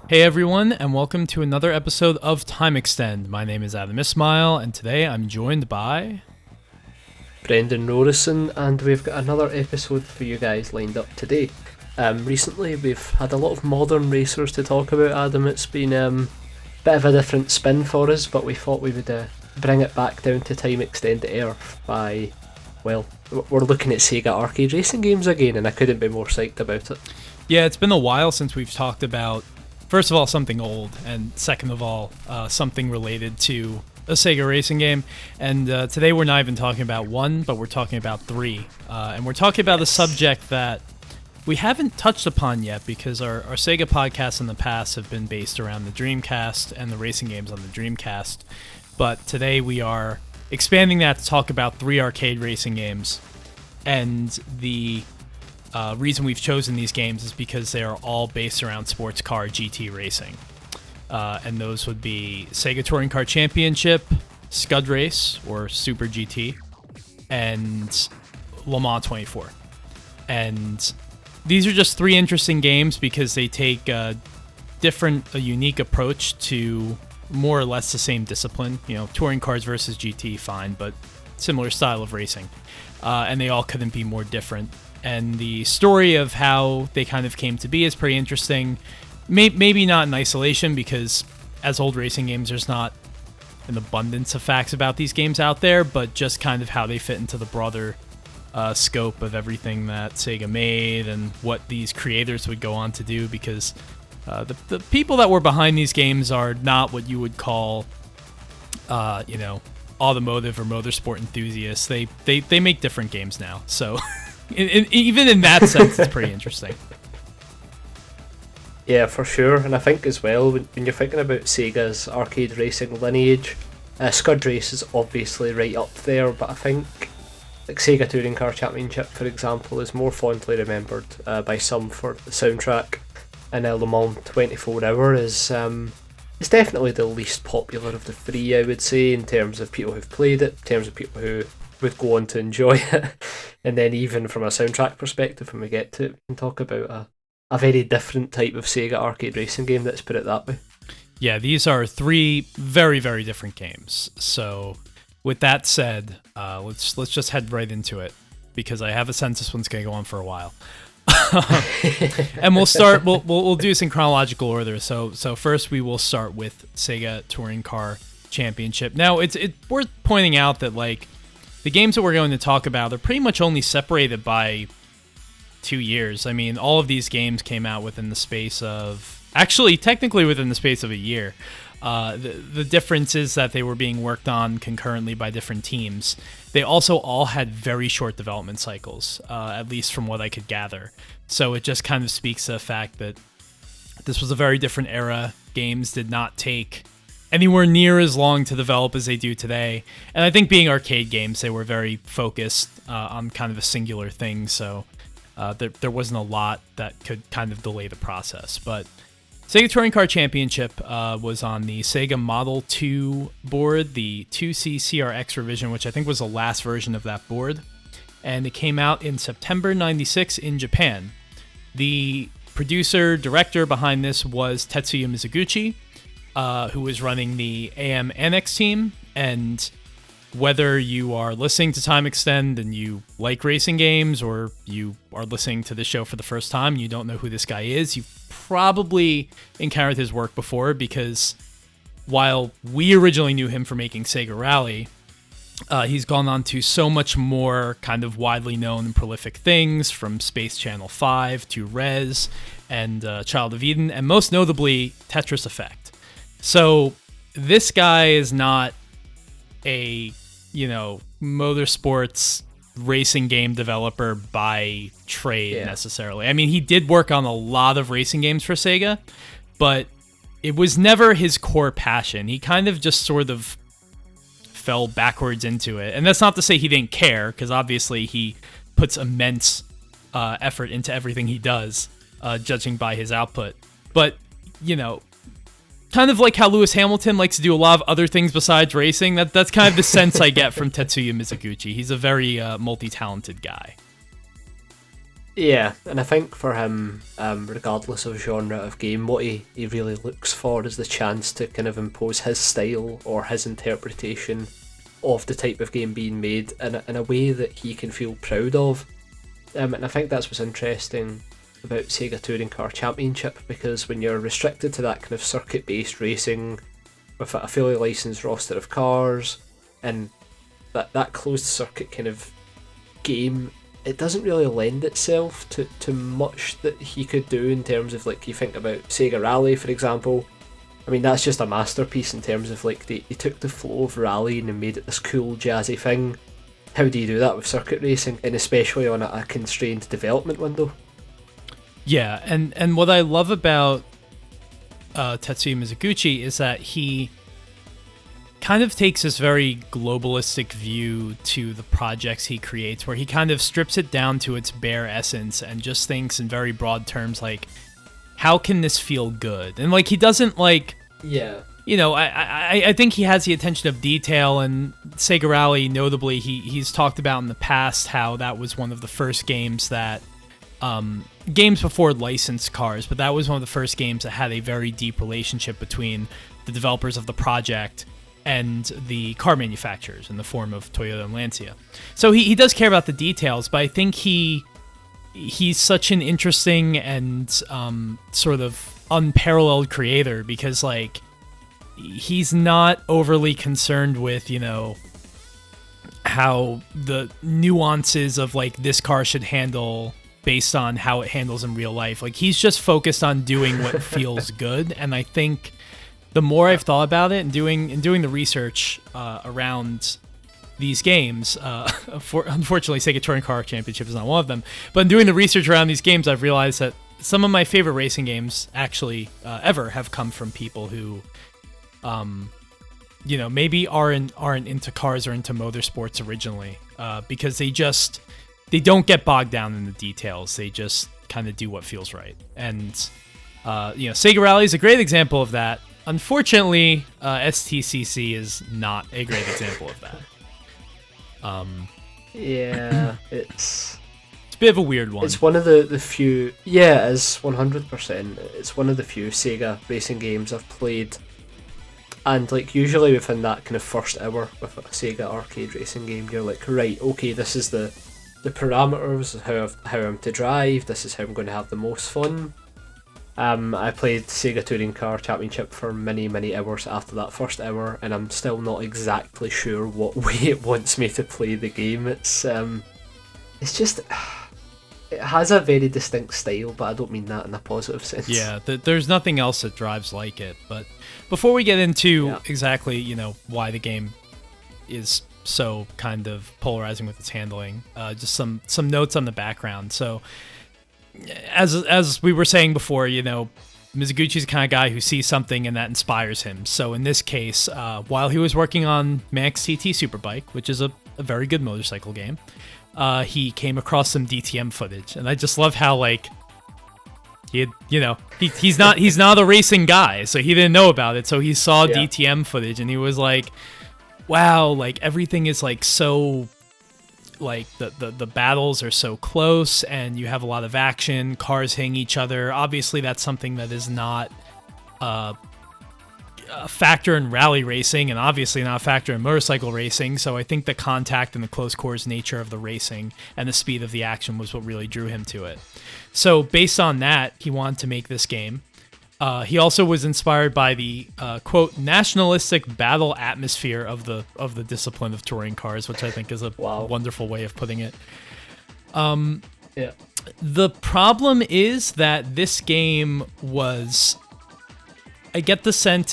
Hey everyone, and welcome to another episode of Time Extend. My name is Adam Ismail, and today I'm joined by Brendan Norrison, and we've got another episode for you guys lined up today. Recently we've had a lot of modern racers to talk about, Adam. It's been a bit of a different spin for us, but we thought we would bring it back down to Time Extend Earth by, well, we're looking at Sega arcade racing games again, and I couldn't be more psyched about it. Yeah, it's been a while since we've talked about, first of all, something old, and second of all, something related to a Sega racing game. And today we're not even talking about one, but we're talking about three. And we're talking about a subject that we haven't touched upon yet because our Sega podcasts in the past have been based around the Dreamcast and the racing games on the Dreamcast. But today we are expanding that to talk about three arcade racing games. And the reason we've chosen these games is because they are all based around sports car GT racing. And those would be Sega Touring Car Championship, Scud Race, or Super GT, and Le Mans 24. And these are just three interesting games because they take a unique approach to more or less the same discipline. You know, touring cars versus GT, fine, but similar style of racing. And they all couldn't be more different. And the story of how they kind of came to be is pretty interesting. Maybe not in isolation, because as old racing games, there's not an abundance of facts about these games out there, but just kind of how they fit into the broader scope of everything that Sega made and what these creators would go on to do, because the people that were behind these games are not what you would call, automotive or motorsport enthusiasts. They make different games now, so even in that sense, it's pretty interesting. Yeah, for sure. And I think as well, when you're thinking about Sega's arcade racing lineage, Scud Race is obviously right up there, but I think like Sega Touring Car Championship, for example, is more fondly remembered by some for the soundtrack, and Le Mans 24 Hour is definitely the least popular of the three, I would say, in terms of people who've played it, in terms of people who would go on to enjoy it. And then even from a soundtrack perspective, when we get to it, we can talk about a very different type of Sega arcade racing game, let's put it that way. Yeah, these are three very, very different games. So with that said, let's just head right into it, because I have a sense this one's going to go on for a while. And we'll do this in chronological order. So first we will start with Sega Touring Car Championship. Now, it's worth pointing out that like the games that we're going to talk about are pretty much only separated by 2 years. I mean, all of these games came out within the space of, actually, technically within the space of a year. The difference is that they were being worked on concurrently by different teams. They also all had very short development cycles, at least from what I could gather. So it just kind of speaks to the fact that this was a very different era. Games did not take anywhere near as long to develop as they do today. And I think being arcade games, they were very focused on kind of a singular thing. So there wasn't a lot that could kind of delay the process. But Sega Touring Car Championship was on the Sega Model 2 board, the 2C CRX revision, which I think was the last version of that board. And it came out in September 96 in Japan. The producer-director behind this was Tetsuya Mizuguchi, who was running the AM Annex team. And whether you are listening to Time Extend and you like racing games, or you are listening to the show for the first time and you don't know who this guy is, you've probably encountered his work before, because while we originally knew him for making Sega Rally, he's gone on to so much more kind of widely known and prolific things, from Space Channel 5 to Rez and Child of Eden, and most notably Tetris Effect. So this guy is not a, motorsports racing game developer by trade necessarily. I mean, he did work on a lot of racing games for Sega, but it was never his core passion. He kind of just sort of fell backwards into it. And that's not to say he didn't care, because obviously he puts immense effort into everything he does, judging by his output. But, kind of like how Lewis Hamilton likes to do a lot of other things besides racing. That's kind of the sense I get from Tetsuya Mizuguchi. He's a very multi-talented guy. Yeah, and I think for him, regardless of genre of game, what he really looks for is the chance to kind of impose his style or his interpretation of the type of game being made in a way that he can feel proud of. And I think that's what's interesting about Sega Touring Car Championship, because when you're restricted to that kind of circuit-based racing with a fully licensed roster of cars and that closed circuit kind of game, it doesn't really lend itself to much that he could do in terms of, like, you think about Sega Rally, for example. I mean, that's just a masterpiece in terms of, like, they took the flow of rallying and made it this cool jazzy thing. How do you do that with circuit racing, and especially on a constrained development window? Yeah, and what I love about Tetsuya Mizuguchi is that he kind of takes this very globalistic view to the projects he creates, where he kind of strips it down to its bare essence and just thinks in very broad terms, like, how can this feel good? And, like, he doesn't, like... Yeah. You know, I think he has the attention of detail, and Sega Rally, notably, he's talked about in the past how that was one of the first games that... games before licensed cars, but that was one of the first games that had a very deep relationship between the developers of the project and the car manufacturers in the form of Toyota and Lancia. So he does care about the details, but I think he's such an interesting and sort of unparalleled creator, because, like, he's not overly concerned with, you know, how the nuances of, like, this car should handle based on how it handles in real life. Like, he's just focused on doing what feels good, and I think the more I've thought about it and doing the research around these games, unfortunately Sega Touring Car Championship is not one of them, but in doing the research around these games, I've realized that some of my favorite racing games actually ever have come from people who, you know, maybe aren't into cars or into motorsports originally, because they don't get bogged down in the details. They just kind of do what feels right. And, you know, Sega Rally is a great example of that. Unfortunately, STCC is not a great example of that. Yeah, it's a bit of a weird one. It's one of the few... Yeah, it is, 100%. It's one of the few Sega racing games I've played. And, like, usually within that kind of first hour with a Sega arcade racing game, you're like, right, okay, this is the parameters, how I'm to drive, this is how I'm going to have the most fun. I played Sega Touring Car Championship for many, many hours after that first hour, and I'm still not exactly sure what way it wants me to play the game. It's just... It has a very distinct style, but I don't mean that in a positive sense. Yeah, there's nothing else that drives like it. But before we get into exactly, you know, why the game is so kind of polarizing with its handling, just some notes on the background. So, as we were saying before, you know, Mizuguchi's the kind of guy who sees something and that inspires him. So in this case, while he was working on Max TT Superbike, which is a very good motorcycle game, he came across some DTM footage, and I just love how, like, he's not a racing guy, so he didn't know about it. So he saw DTM footage, and he was like, wow, like, everything is, like, so, like, the battles are so close, and you have a lot of action, cars hitting each other. Obviously, that's something that is not a factor in rally racing, and obviously not a factor in motorcycle racing. So I think the contact and the close quarters nature of the racing and the speed of the action was what really drew him to it. So based on that, he wanted to make this game. He also was inspired by the quote nationalistic battle atmosphere of the discipline of touring cars, which I think is a wonderful way of putting it. Yeah. The problem is that this game was, I get the sense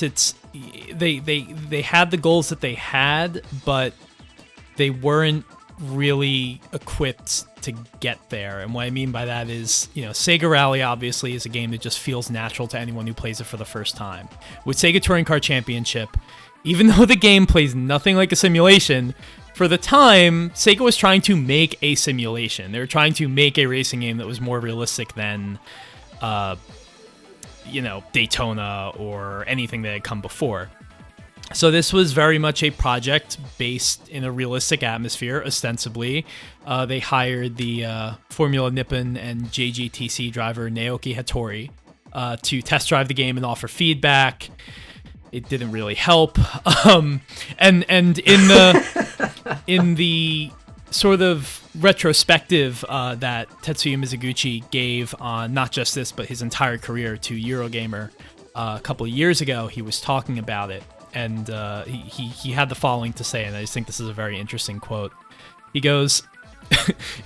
they had the goals that they had, but they weren't really equipped to get there. And what I mean by that is, you know, Sega Rally obviously is a game that just feels natural to anyone who plays it for the first time. With Sega Touring Car Championship, even though the game plays nothing like a simulation, for the time, Sega was trying to make a simulation. They were trying to make a racing game that was more realistic than, you know, Daytona or anything that had come before. So this was very much a project based in a realistic atmosphere, ostensibly. They hired the Formula Nippon and JGTC driver Naoki Hattori to test drive the game and offer feedback. It didn't really help. And in the sort of retrospective that Tetsuya Mizuguchi gave on not just this, but his entire career to Eurogamer a couple of years ago, he was talking about it. And he had the following to say, and I just think this is a very interesting quote. He goes,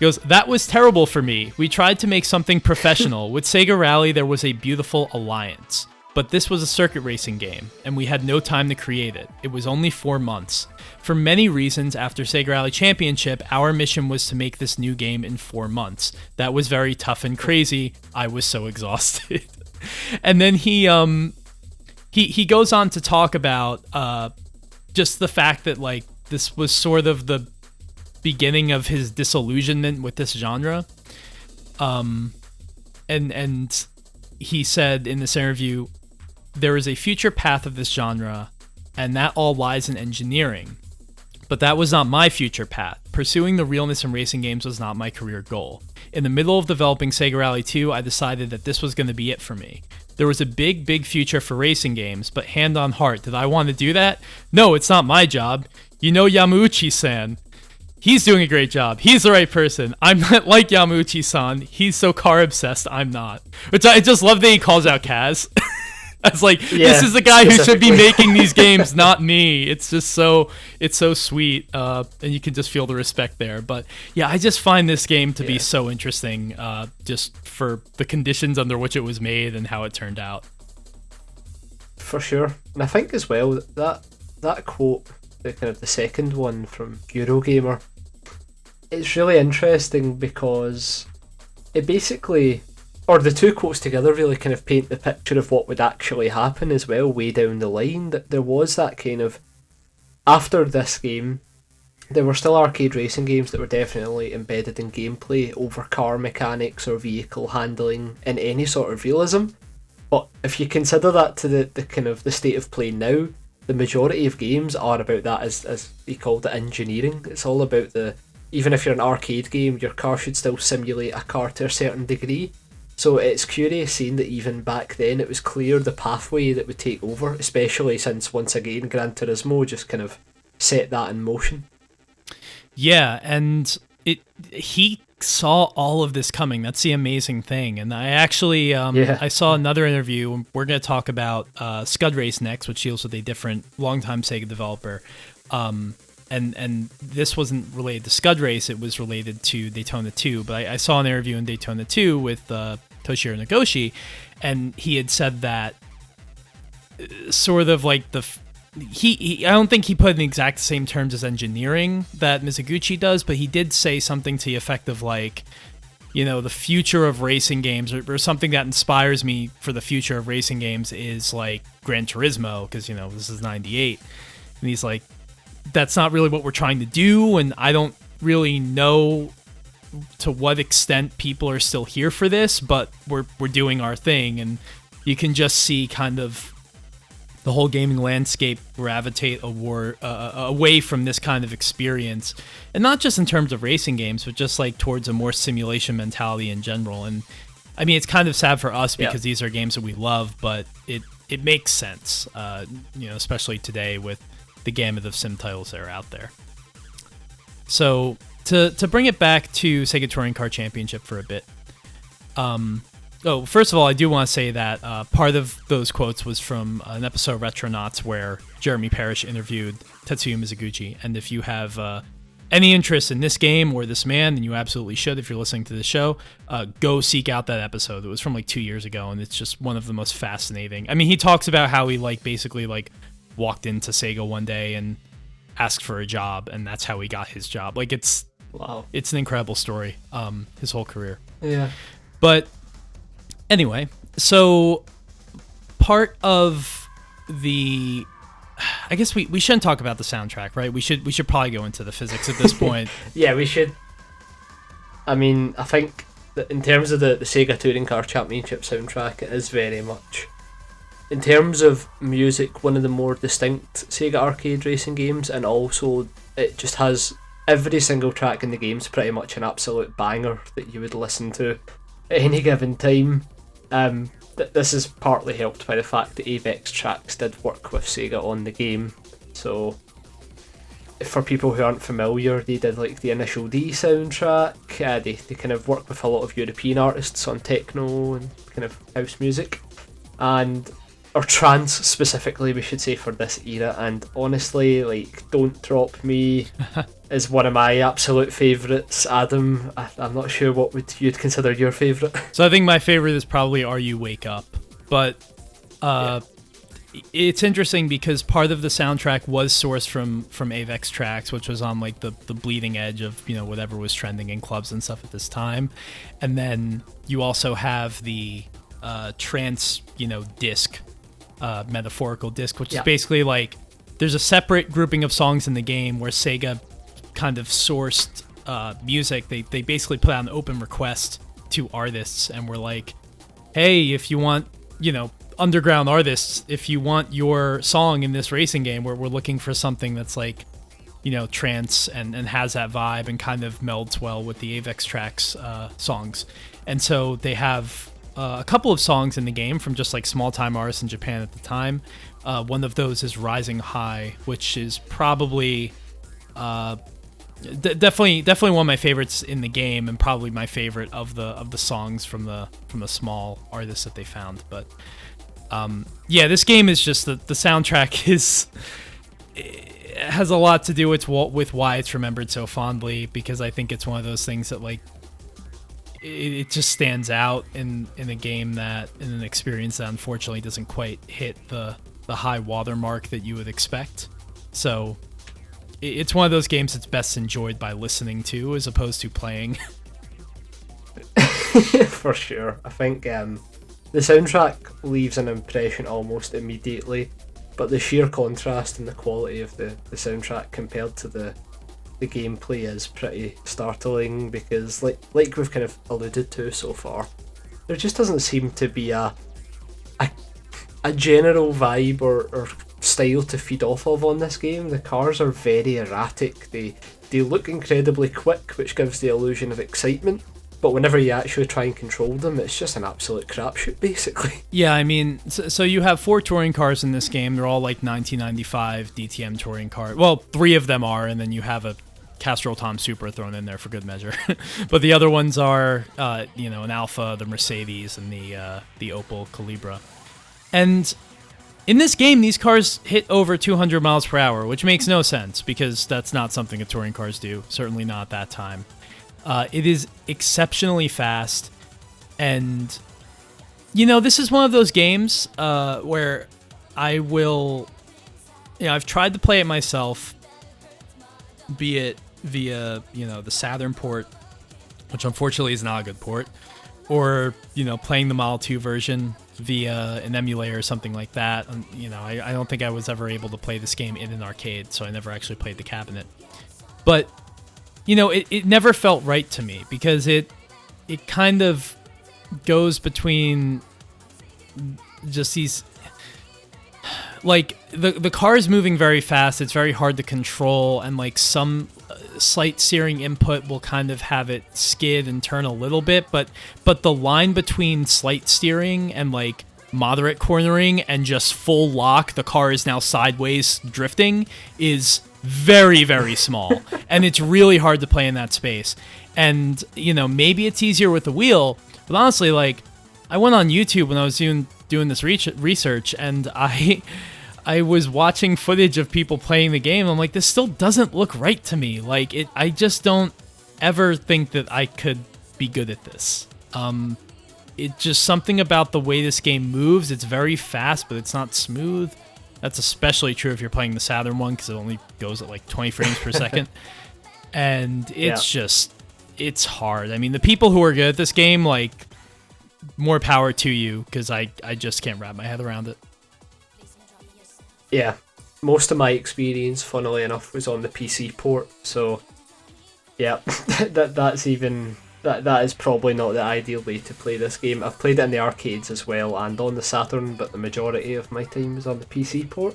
"That was terrible for me. We tried to make something professional. With Sega Rally, there was a beautiful alliance. But this was a circuit racing game, and we had no time to create it. It was only 4 months. For many reasons, after Sega Rally Championship, our mission was to make this new game in 4 months. That was very tough and crazy. I was so exhausted." And then he goes on to talk about just the fact that like this was sort of the beginning of his disillusionment with this genre. And he said in this interview, "There is a future path of this genre, and that all lies in engineering. But that was not my future path. Pursuing the realness in racing games was not my career goal. In the middle of developing Sega Rally 2, I decided that this was going to be it for me. There was a big, big future for racing games, but hand on heart, did I want to do that? No, it's not my job. You know Yamauchi-san. He's doing a great job. He's the right person. I'm not like Yamauchi-san. He's so car obsessed. I'm not." Which I just love that he calls out Kaz. I was like, this is the guy who should be making these games, not me. It's just so sweet, and you can just feel the respect there. But yeah, I just find this game to be so interesting, just for the conditions under which it was made and how it turned out. For sure. And I think as well that quote, the kind of the second one from Eurogamer, it's really interesting because it basically, or the two quotes together really kind of paint the picture of what would actually happen as well way down the line. That there was that kind of, after this game, there were still arcade racing games that were definitely embedded in gameplay over car mechanics or vehicle handling in any sort of realism. But if you consider that to the kind of the state of play now, the majority of games are about that, as he called it, engineering. It's all about even if you're an arcade game, your car should still simulate a car to a certain degree. So it's curious seeing that even back then it was clear the pathway that would take over, especially since, once again, Gran Turismo just kind of set that in motion. Yeah, and he saw all of this coming. That's the amazing thing. And I actually I saw another interview. We're going to talk about Scud Race next, which deals with a different longtime Sega developer. And this wasn't related to Scud Race, it was related to Daytona 2. But I saw an interview in Daytona 2 with Toshiro Nagoshi, and he had said that sort of like I don't think he put in the exact same terms as engineering that Mizuguchi does, but he did say something to the effect of like, you know, the future of racing games, or something that inspires me for the future of racing games is like Gran Turismo, because, you know, this is 98. And he's like, that's not really what we're trying to do, and I don't really know to what extent people are still here for this, but we're doing our thing. And you can just see kind of the whole gaming landscape gravitate away from this kind of experience, and not just in terms of racing games, but just like towards a more simulation mentality in general. And I mean, it's kind of sad for us because these are games that we love, but it makes sense, you know, especially today with the gamut of sim titles that are out there. So to bring it back to Sega Touring Car Championship for a bit. First of all, I do want to say that part of those quotes was from an episode of Retronauts where Jeremy Parrish interviewed Tetsuya Mizuguchi. And if you have any interest in this game or this man, then you absolutely should. If you're listening to the show, go seek out that episode. It was from like 2 years ago, and it's just one of the most fascinating. I mean, he talks about how he basically walked into Sega one day and asked for a job, and that's how he got his job. It's an incredible story, his whole career. Yeah. But anyway, so part of the, I guess we shouldn't talk about the soundtrack, right? We should probably go into the physics at this point. Yeah, we should. I mean, I think that in terms of the Sega Touring Car Championship soundtrack, it is very much in terms of music, one of the more distinct Sega arcade racing games, and also it just has every single track in the game's pretty much an absolute banger that you would listen to at any given time. This is partly helped by the fact that Avex Tracks did work with Sega on the game, so for people who aren't familiar, they did like the Initial D soundtrack. They kind of work with a lot of European artists on techno and kind of house music, or trance specifically, we should say, for this era. And honestly, like, Don't Drop Me is one of my absolute favourites. Adam, I'm not sure what you'd consider your favourite. So I think my favourite is probably Are You Wake Up, but it's interesting because part of the soundtrack was sourced from Avex Tracks, which was on like the bleeding edge of, you know, whatever was trending in clubs and stuff at this time. And then you also have the trance, you know, disc, metaphorical disc, which is basically like there's a separate grouping of songs in the game where Sega kind of sourced music. They basically put out an open request to artists and were like, hey, if you want, you know, underground artists, if you want your song in this racing game, where we're looking for something that's like, you know, trance and has that vibe and kind of melds well with the Avex Tracks songs. And so they have a couple of songs in the game from just like small time artists in Japan at the time. One of those is Rising High, which is probably definitely one of my favorites in the game, and probably my favorite of the songs from the small artists that they found. But this game is just the soundtrack has a lot to do with why it's remembered so fondly, because I think it's one of those things that like it just stands out in a game that, in an experience that unfortunately doesn't quite hit the high watermark that you would expect. So it's one of those games that's best enjoyed by listening to as opposed to playing. For sure. I think the soundtrack leaves an impression almost immediately, but the sheer contrast and the quality of the soundtrack compared to the gameplay is pretty startling, because like we've kind of alluded to so far, there just doesn't seem to be a general vibe or style to feed off of on this game. The cars are very erratic. They look incredibly quick, which gives the illusion of excitement, but whenever you actually try and control them, it's just an absolute crapshoot, basically. Yeah, I mean, so you have 4 touring cars in this game. They're all like 1995 DTM touring cars. Well, 3 of them are, and then you have a Castrol Tom Super thrown in there for good measure. But the other ones are, an Alfa, the Mercedes, and the Opel Calibra. And in this game, these cars hit over 200 miles per hour, which makes no sense because that's not something that touring cars do. Certainly not that time. It is exceptionally fast, and this is one of those games where I will, I've tried to play it myself, be it via the Saturn port, which unfortunately is not a good port, or playing the Model 2 version via an emulator or something like that. And, I don't think I was ever able to play this game in an arcade, so I never actually played the cabinet. But it never felt right to me, because it kind of goes between just these, like, the car is moving very fast, it's very hard to control, and like some slight steering input will kind of have it skid and turn a little bit, but the line between slight steering and like moderate cornering and just full lock, the car is now sideways drifting, is very, very small. And it's really hard to play in that space. And, maybe it's easier with the wheel, but honestly, like, I went on YouTube when I was doing this research, and I was watching footage of people playing the game. I'm like, this still doesn't look right to me. Like, I just don't ever think that I could be good at this. It's just something about the way this game moves. It's very fast, but it's not smooth. That's especially true if you're playing the Saturn one, because it only goes at like 20 frames per second. And it's it's hard. I mean, the people who are good at this game, like, more power to you, because I just can't wrap my head around it. Yeah, most of my experience, funnily enough, was on the PC port, so yeah, that's even that is probably not the ideal way to play this game. I've played it in the arcades as well and on the Saturn, but the majority of my time was on the PC port.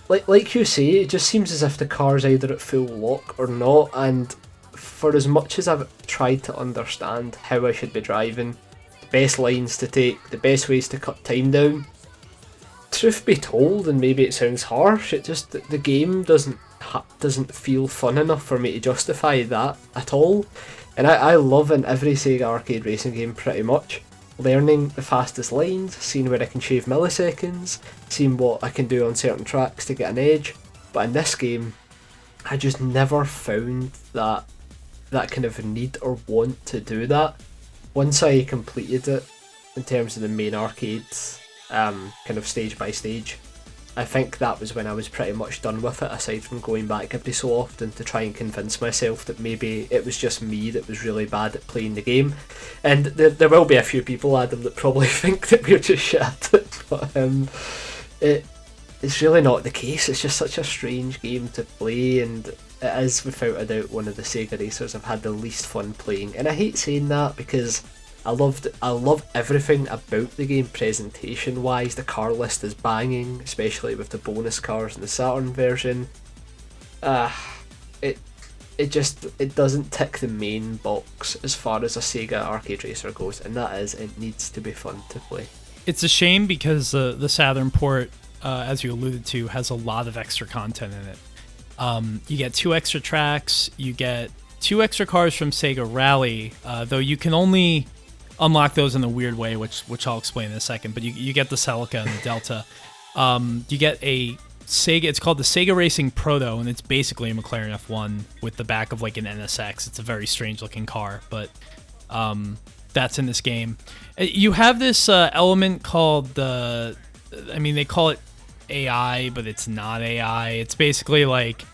Like you say, it just seems as if the car's either at full lock or not, and for as much as I've tried to understand how I should be driving, the best lines to take, the best ways to cut time down, truth be told, and maybe it sounds harsh, it just, the game doesn't feel fun enough for me to justify that at all. And I love in every Sega arcade racing game pretty much learning the fastest lines, seeing where I can shave milliseconds, seeing what I can do on certain tracks to get an edge. But in this game, I just never found that kind of need or want to do that. Once I completed it, in terms of the main arcades, kind of stage by stage, I think that was when I was pretty much done with it, aside from going back every so often to try and convince myself that maybe it was just me that was really bad at playing the game. And there will be a few people, Adam, that probably think that we're just shit at it, but it's really not the case. It's just such a strange game to play, and it is without a doubt one of the Sega racers I've had the least fun playing. And I hate saying that because I love everything about the game presentation wise. The car list is banging, especially with the bonus cars in the Saturn version. It doesn't tick the main box as far as a Sega arcade racer goes, and that is, it needs to be fun to play. It's a shame because the Saturn port, as you alluded to, has a lot of extra content in it. You get 2 extra tracks, you get 2 extra cars from Sega Rally, though you can only unlock those in a weird way, which I'll explain in a second. But you get the Celica and the Delta. You get a Sega. It's called the Sega Racing Proto, and it's basically a McLaren F1 with the back of like an NSX. It's a very strange looking car, but that's in this game. You have this element called they call it AI, but it's not AI. It's basically like,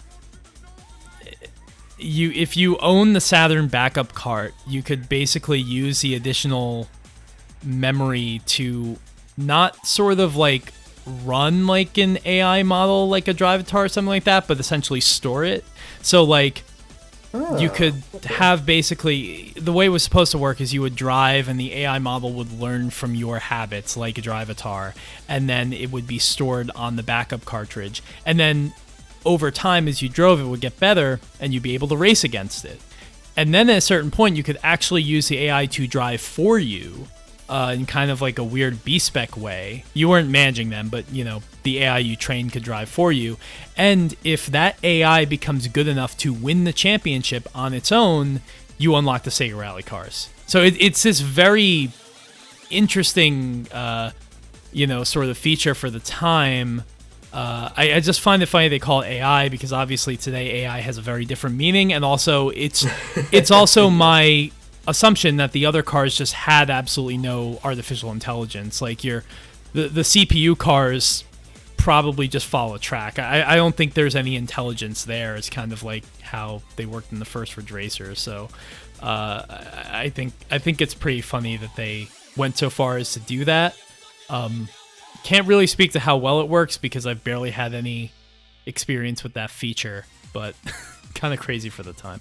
if you own the Saturn backup cart, you could basically use the additional memory to not sort of like run like an AI model, like a Drivatar or something like that, but essentially store it. So like you could have basically, the way it was supposed to work is you would drive and the AI model would learn from your habits like a Drivatar, and then it would be stored on the backup cartridge. And then over time, as you drove, it would get better, and you'd be able to race against it. And then at a certain point, you could actually use the AI to drive for you in kind of like a weird B-spec way. You weren't managing them, but, the AI you trained could drive for you. And if that AI becomes good enough to win the championship on its own, you unlock the Sega Rally cars. So it's this very interesting, sort of feature for the time. I just find it funny they call it AI, because obviously today AI has a very different meaning, and also it's also my assumption that the other cars just had absolutely no artificial intelligence. Like the CPU cars probably just follow a track. I don't think there's any intelligence there. It's kind of like how they worked in the first Ridge Racer. So I think it's pretty funny that they went so far as to do that. Can't really speak to how well it works because I've barely had any experience with that feature, but kind of crazy for the time.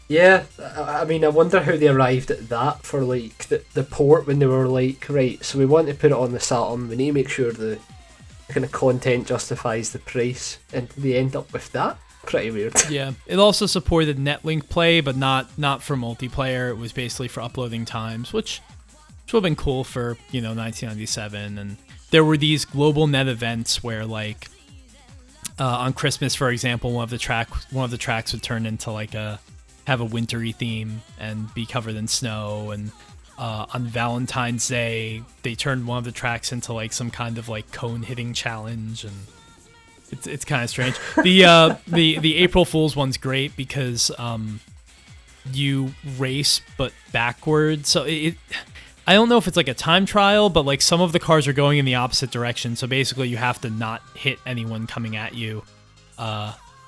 Yeah, I mean, I wonder how they arrived at that for like the port, when they were like, right, so we want to put it on the Saturn, we need to make sure the kind of content justifies the price, and they end up with that. Pretty weird. Yeah, it also supported Netlink play, but not for multiplayer. It was basically for uploading times, which would have been cool for 1997. And there were these global net events where like on Christmas, for example, one of the tracks would turn into like have a wintry theme and be covered in snow. And on Valentine's Day, they turned one of the tracks into like some kind of like cone hitting challenge, and it's kind of strange. The April Fool's one's great because you race but backwards. So I don't know if it's like a time trial, but like some of the cars are going in the opposite direction. So basically you have to not hit anyone coming at you,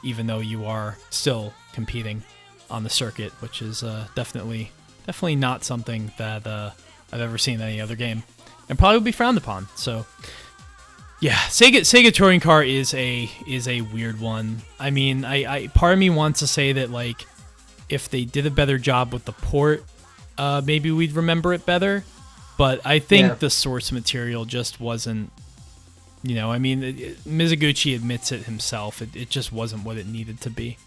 even though you are still competing on the circuit, which is definitely not something that I've ever seen in any other game, and probably would be frowned upon. So yeah, Sega Touring Car is a weird one. I mean, I part of me wants to say that like if they did a better job with the port, maybe we'd remember it better. But I think the source material just wasn't, I mean, Mizuguchi admits it himself. It just wasn't what it needed to be.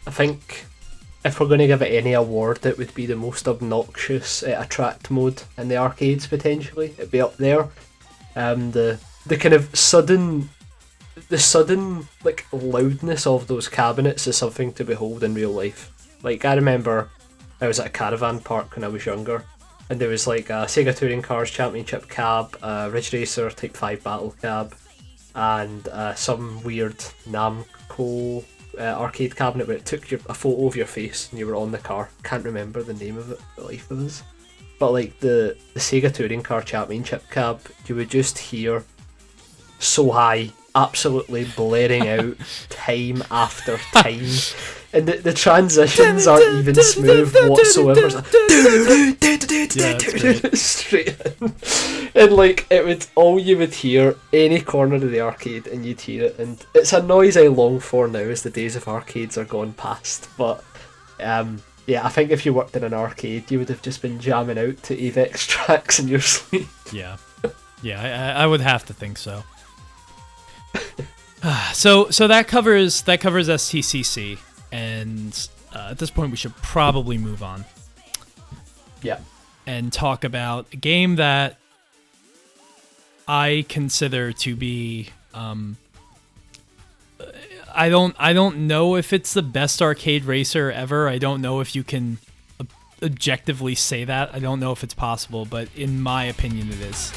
I think if we're going to give it any award, it would be the most obnoxious attract mode in the arcades, potentially. It'd be up there. The kind of sudden like loudness of those cabinets is something to behold in real life. Like, I remember I was at a caravan park when I was younger, and there was like a Sega Touring Cars Championship cab, a Ridge Racer Type 5 Battle cab, and some weird Namco arcade cabinet where it took a photo of your face and you were on the car. Can't remember the name of it for the life of us. But like the Sega Touring Car Championship cab, you would just hear so high, absolutely blaring out time after time. And the transitions aren't even smooth whatsoever. It's straight in. And like you would hear any corner of the arcade and you'd hear it, and it's a noise I long for now as the days of arcades are gone past. But I think if you worked in an arcade, you would have just been jamming out to Avex tracks in your sleep. Yeah, I would have to think so. So that covers STCC. And at this point, we should probably move on. Yeah. And talk about a game that I consider to be. I don't know if it's the best arcade racer ever. I don't know if you can objectively say that. I don't know if it's possible, but in my opinion, it is.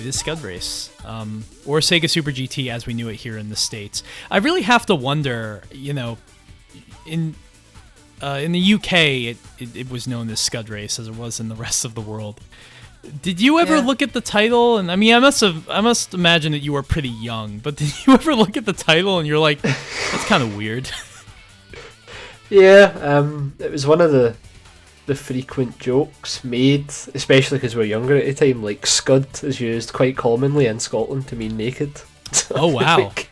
Scud Race, or Sega Super GT as we knew it here in the States. I really have to wonder, in the UK it was known as Scud Race as it was in the rest of the world. Did you ever look at the title? And I mean, I must imagine that you were pretty young, but did you ever look at the title and you're like, that's kind of weird? Yeah, it was one of the frequent jokes made, especially because we're younger at the time. Like, scud is used quite commonly in Scotland to mean naked. Oh wow. Like,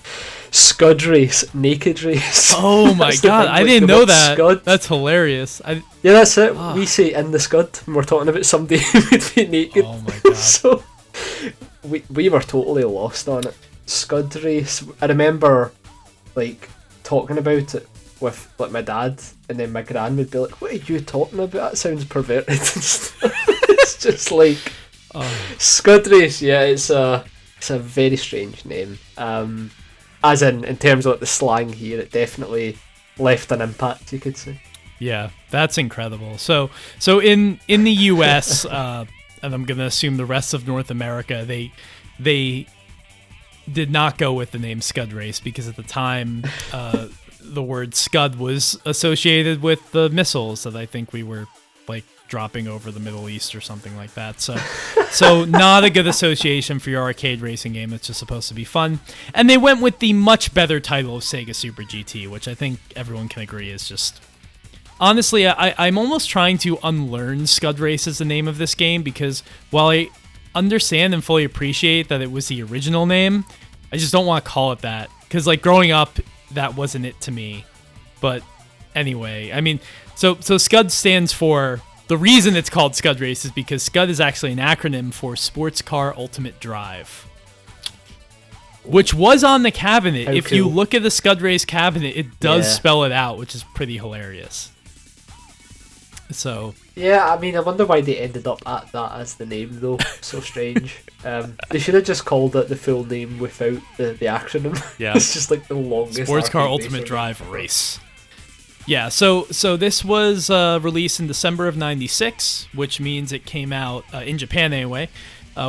scud race, naked race. Oh my god, I didn't know that. Scud. That's hilarious. Yeah, that's it. We say in the scud when we're talking about somebody who would be naked. Oh my god. So we were totally lost on it. Scud race. I remember like talking about it with like my dad, and then my gran would be like, "What are you talking about? That sounds perverted." It's just like Scud Race. Yeah, it's a very strange name. As in terms of like the slang here, it definitely left an impact, you could say. Yeah, that's incredible. So in the US, and I'm gonna assume the rest of North America, they did not go with the name Scud Race because at the time, the word Scud was associated with the missiles that I think we were like dropping over the Middle East or something like that. So not a good association for your arcade racing game that's just supposed to be fun. And they went with the much better title of Sega Super GT, which I think everyone can agree is just... Honestly, I'm almost trying to unlearn Scud Race as the name of this game because while I understand and fully appreciate that it was the original name, I just don't want to call it that. Because like growing up, that wasn't it to me. But anyway, I mean, so Scud stands for... The reason it's called Scud Race is because Scud is actually an acronym for Sports Car Ultimate Drive, which was on the cabinet. If you look at the Scud Race cabinet, it does spell it out, which is pretty hilarious. So yeah, I mean, I wonder why they ended up at that as the name, though. So strange. They should have just called it the full name without the acronym. Yeah, it's just like the longest. Sports Car Ultimate Drive Race. Yeah, so this was released in December of '96, which means it came out in Japan anyway.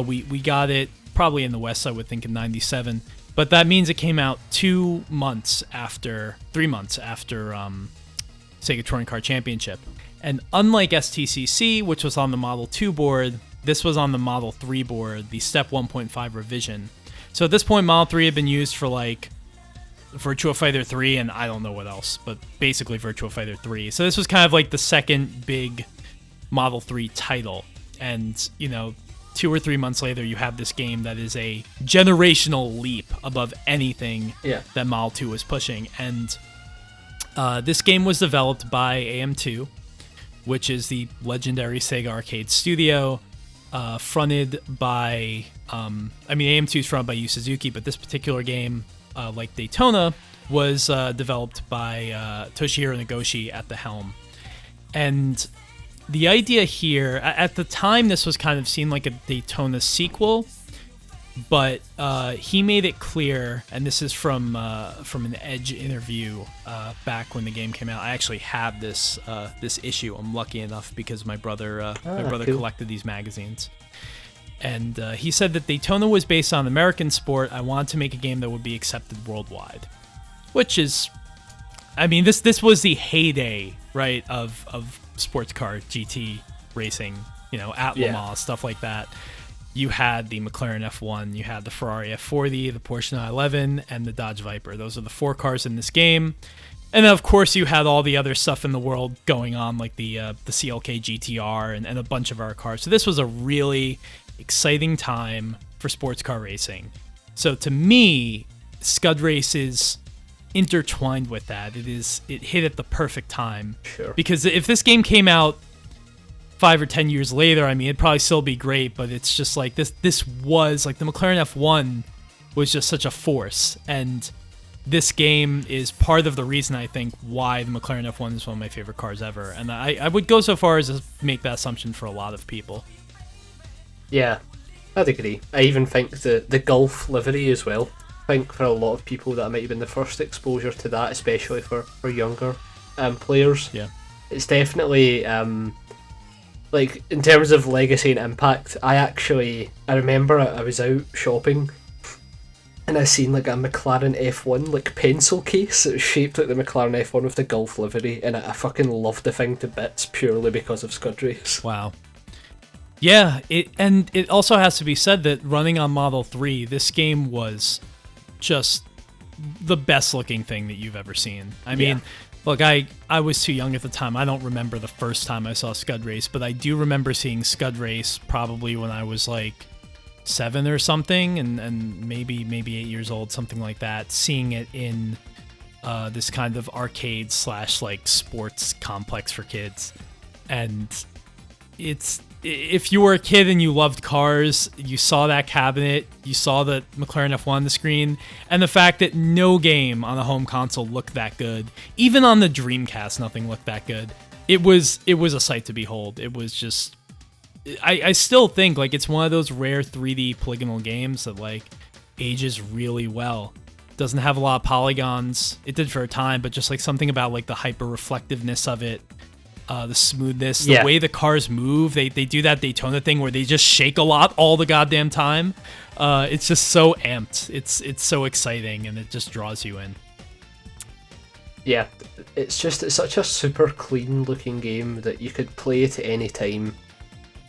We got it probably in the West, I would think, in 97. But that means it came out 3 months after Sega Touring Car Championship. And unlike STCC, which was on the Model 2 board, this was on the Model 3 board, the Step 1.5 revision. So at this point, Model 3 had been used for like Virtua Fighter 3 and I don't know what else, but basically Virtua Fighter 3. So this was kind of like the second big Model 3 title. And, 2 or 3 months later, you have this game that is a generational leap above anything that Model 2 was pushing. And this game was developed by AM2, which is the legendary Sega arcade studio, fronted by, AM2 is fronted by Yu Suzuki, but this particular game, like Daytona, was developed by Toshihiro Nagoshi at the helm. And the idea here, at the time, this was kind of seen like a Daytona sequel, but he made it clear, and this is from an Edge interview back when the game came out. I actually have this issue. I'm lucky enough because my brother cool. collected these magazines. And he said that Daytona was based on American sport. I wanted to make a game that would be accepted worldwide, which is, this was the heyday, right, of sports car GT racing, at Le Mans, stuff like that. You had the McLaren F1, you had the Ferrari F40, the Porsche 911, and the Dodge Viper. Those are the 4 cars in this game. And then, of course, you had all the other stuff in the world going on, like the CLK GTR and a bunch of our cars. So this was a really exciting time for sports car racing. So to me, Scud Races intertwined with that. It hit at the perfect time. Sure. Because if this game came out 5 or 10 years later, it'd probably still be great, but it's just like this was like the McLaren F1 was just such a force, and this game is part of the reason I think why the McLaren F1 is one of my favorite cars ever. And I would go so far as to make that assumption for a lot of people. Yeah, I'd agree. I even think the Gulf livery as well. I think for a lot of people that might have been the first exposure to that, especially for younger players. Yeah, it's definitely like in terms of legacy and impact. I remember I was out shopping and I seen like a McLaren F1 like pencil case. It was shaped like the McLaren F1 with the Gulf livery, and I fucking loved the thing to bits purely because of Scud Race. Wow. Yeah, it also has to be said that running on Model 3, this game was just the best looking thing that you've ever seen. Look, I was too young at the time. I don't remember the first time I saw Scud Race, but I do remember seeing Scud Race probably when I was like 7 or something, and maybe 8 years old, something like that, seeing it in this kind of arcade / like sports complex for kids. And if you were a kid and you loved cars, you saw that cabinet, you saw the McLaren F1 on the screen, and the fact that no game on the home console looked that good, even on the Dreamcast, nothing looked that good. It was a sight to behold. It was just, I still think like it's one of those rare 3D polygonal games that like ages really well. Doesn't have a lot of polygons. It did for a time, but just like something about like the hyper reflectiveness of it. The smoothness, the way the cars move, they do that Daytona thing where they just shake a lot all the goddamn time. It's just so amped. It's so exciting, and it just draws you in. Yeah, it's such a super clean looking game that you could play it at any time,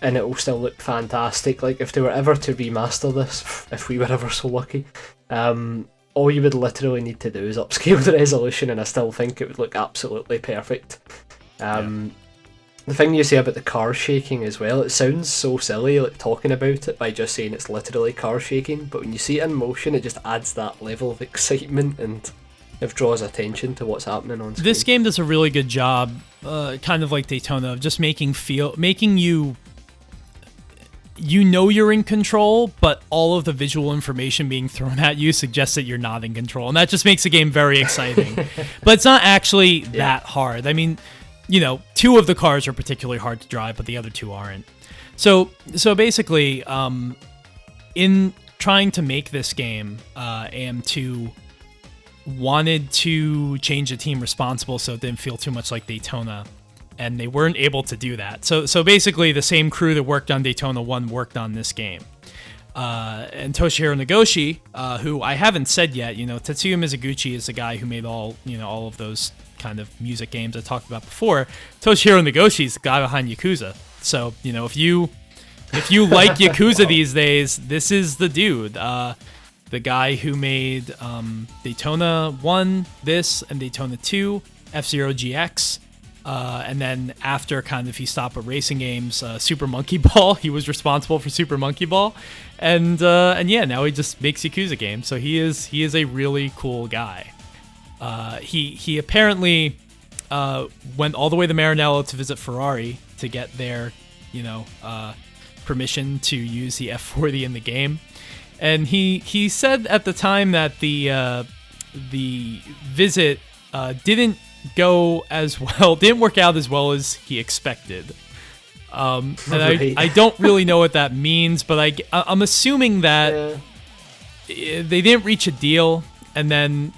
and it will still look fantastic. Like if they were ever to remaster this, if we were ever so lucky, all you would literally need to do is upscale the resolution, and I still think it would look absolutely perfect. The thing you say about the car shaking as well, it sounds so silly like talking about it by just saying it's literally car shaking, but when you see it in motion it just adds that level of excitement and it draws attention to what's happening on screen. This game does a really good job, kind of like Daytona, of just making you you're in control, but all of the visual information being thrown at you suggests that you're not in control, and that just makes the game very exciting. But it's not actually that hard. 2 of the cars are particularly hard to drive, but the other 2 aren't. So basically, in trying to make this game, AM2 wanted to change the team responsible so it didn't feel too much like Daytona, and they weren't able to do that. So basically, the same crew that worked on Daytona 1 worked on this game. and Toshihiro Nagoshi, who I haven't said yet. Tetsuya Mizuguchi is the guy who made all of those kind of music games I talked about before. Toshihiro Nagoshi is the guy behind Yakuza. So if you like Yakuza these days, this is the dude. The guy who made Daytona 1, this, and Daytona 2, F-Zero GX. And then after kind of he stopped with racing games, Super Monkey Ball, he was responsible for Super Monkey Ball. And yeah, now he just makes Yakuza games. So he is a really cool guy. He apparently went all the way to Maranello to visit Ferrari to get their, permission to use the F40 in the game. And he said at the time that the visit didn't work out as well as he expected. And I don't really know what that means, but I'm assuming that they didn't reach a deal, and then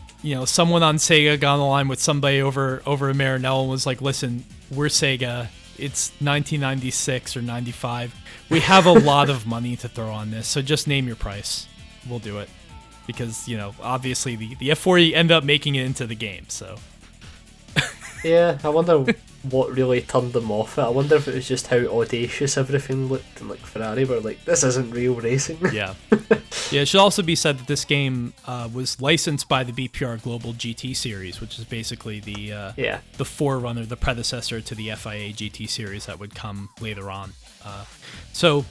someone on Sega got on the line with somebody over in Maranello and was like, "Listen, we're Sega. It's 1996 or 95. We have a lot of money to throw on this, so just name your price. We'll do it." Because obviously the F40 ended up making it into the game, so. Yeah, I wonder what really turned them off. I wonder if it was just how audacious everything looked, and like Ferrari were like, "This isn't real racing." Yeah. Yeah, it should also be said that this game was licensed by the BPR Global GT series, which is basically the forerunner, the predecessor to the FIA GT series that would come later on. So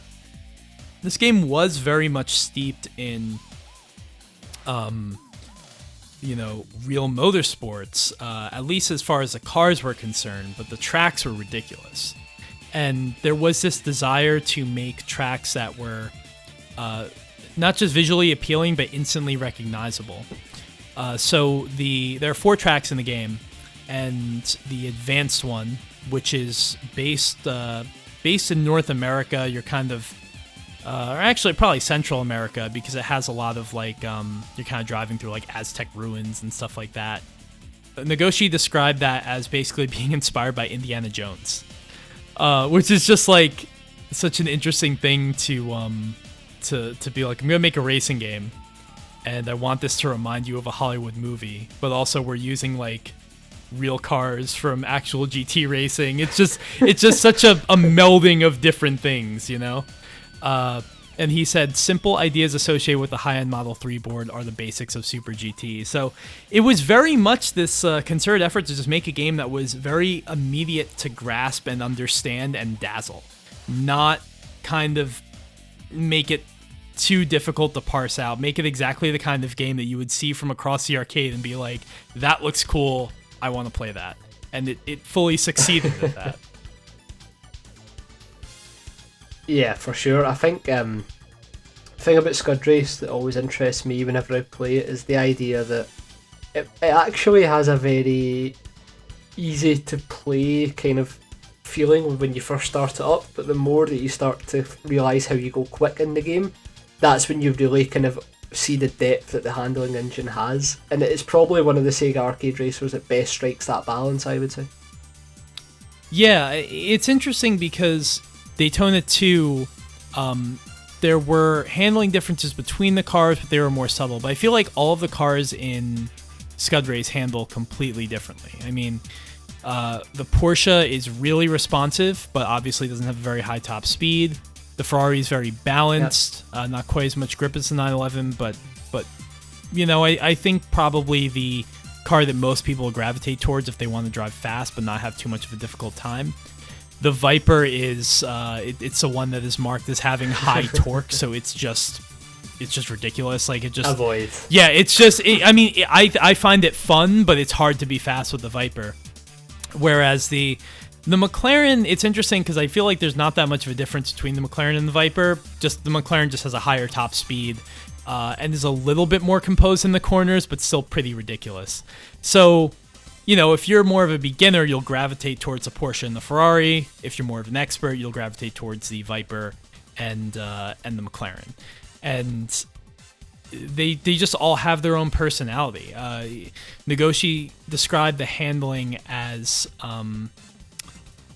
this game was very much steeped in real motorsports, at least as far as the cars were concerned, but the tracks were ridiculous. And there was this desire to make tracks that were not just visually appealing, but instantly recognizable. So there are 4 tracks in the game, and the advanced one, which is based in North America, you're kind of or actually probably Central America, because it has a lot of like you're kind of driving through like Aztec ruins and stuff like that. Nagoshi described that as basically being inspired by Indiana Jones, which is just like such an interesting thing to be like, I'm gonna make a racing game, and I want this to remind you of a Hollywood movie, but also we're using like real cars from actual GT racing. It's just such a melding of different things, and he said simple ideas associated with the high-end Model 3 board are the basics of Super GT. So it was very much this concerted effort to just make a game that was very immediate to grasp and understand and dazzle, not kind of make it too difficult to parse out, make it exactly the kind of game that you would see from across the arcade and be like, that looks cool, I want to play that. And it fully succeeded at that. Yeah, for sure. I think the thing about Scud Race that always interests me whenever I play it is the idea that it actually has a very easy to play kind of feeling when you first start it up, but the more that you start to realise how you go quick in the game, that's when you really kind of see the depth that the handling engine has. And it is probably one of the Sega arcade racers that best strikes that balance, I would say. Yeah, it's interesting because Daytona 2, there were handling differences between the cars, but they were more subtle. But I feel like all of the cars in Scud Race handle completely differently. I mean, the Porsche is really responsive, but obviously doesn't have a very high top speed. The Ferrari is very balanced, not quite as much grip as the 911, but I think probably the car that most people gravitate towards if they want to drive fast but not have too much of a difficult time. The Viper is it's the one that is marked as having high torque, so it's just ridiculous. Like, it just avoid. Yeah, it's just. I find it fun, but it's hard to be fast with the Viper. Whereas the McLaren, it's interesting because I feel like there's not that much of a difference between the McLaren and the Viper. Just the McLaren just has a higher top speed and is a little bit more composed in the corners, but still pretty ridiculous. So, if you're more of a beginner, you'll gravitate towards the Porsche and the Ferrari. If you're more of an expert, you'll gravitate towards the Viper and the McLaren. And they just all have their own personality. Nagoshi described the handling as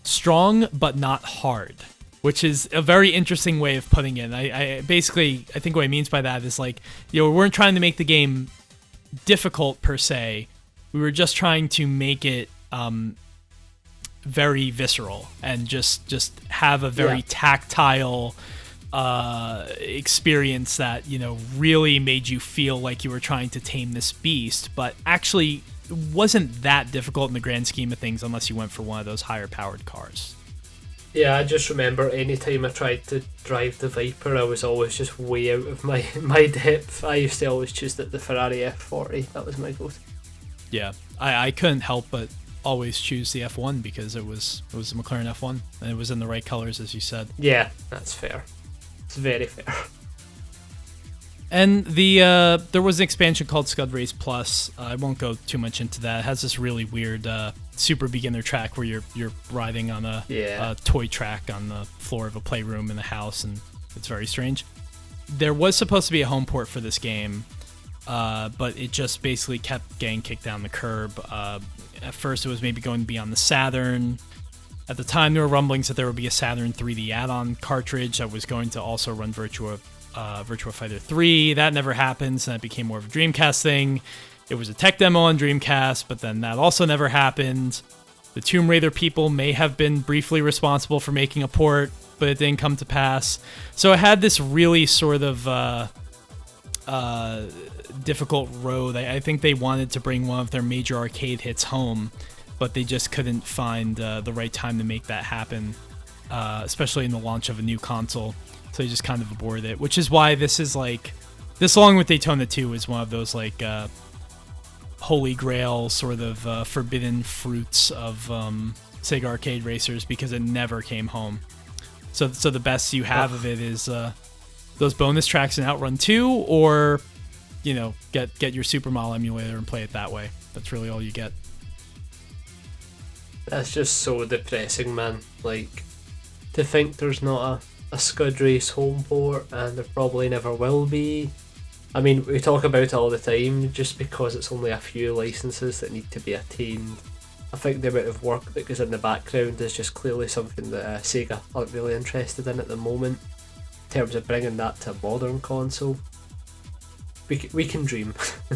strong but not hard. which is a very interesting way of putting it. I basically, I think what he means by that is like, we weren't trying to make the game difficult per se. We were just trying to make it very visceral and just have a very tactile experience that, really made you feel like you were trying to tame this beast, but actually wasn't that difficult in the grand scheme of things unless you went for one of those higher powered cars. Yeah, I just remember any time I tried to drive the Viper, I was always just way out of my depth. I used to always choose the Ferrari F40. That was my go-to. Yeah, I couldn't help but always choose the F1 because it was a McLaren F1 and it was in the right colors, as you said. Yeah, that's fair. It's very fair. And there was an expansion called Scud Race Plus. I won't go too much into that. It has this really weird super beginner track where you're riding on a toy track on the floor of a playroom in the house, and it's very strange. There was supposed to be a home port for this game, but it just basically kept getting kicked down the curb. At first, it was maybe going to be on the Saturn. At the time, there were rumblings that there would be a Saturn 3D add-on cartridge that was going to also run Virtua Fighter 3. That never happened, so that became more of a Dreamcast thing. It was a tech demo on Dreamcast, but then that also never happened. The Tomb Raider people may have been briefly responsible for making a port, but it didn't come to pass. So it had this really sort of difficult road. I think they wanted to bring one of their major arcade hits home, but they just couldn't find the right time to make that happen, especially in the launch of a new console. So they just kind of aborted it, which is why this is like, this along with Daytona 2 is one of those like holy grail sort of forbidden fruits of Sega arcade racers, because it never came home. So the best you have of it is those bonus tracks in Outrun 2, or get your Supermodel emulator and play it that way. That's really all you get. That's just so depressing, man. Like, to think there's not a Scud Race home port, and there probably never will be. I mean, we talk about it all the time, just because it's only a few licenses that need to be attained. I think the amount of work that goes in the background is just clearly something that Sega aren't really interested in at the moment, in terms of bringing that to a modern console. We can dream.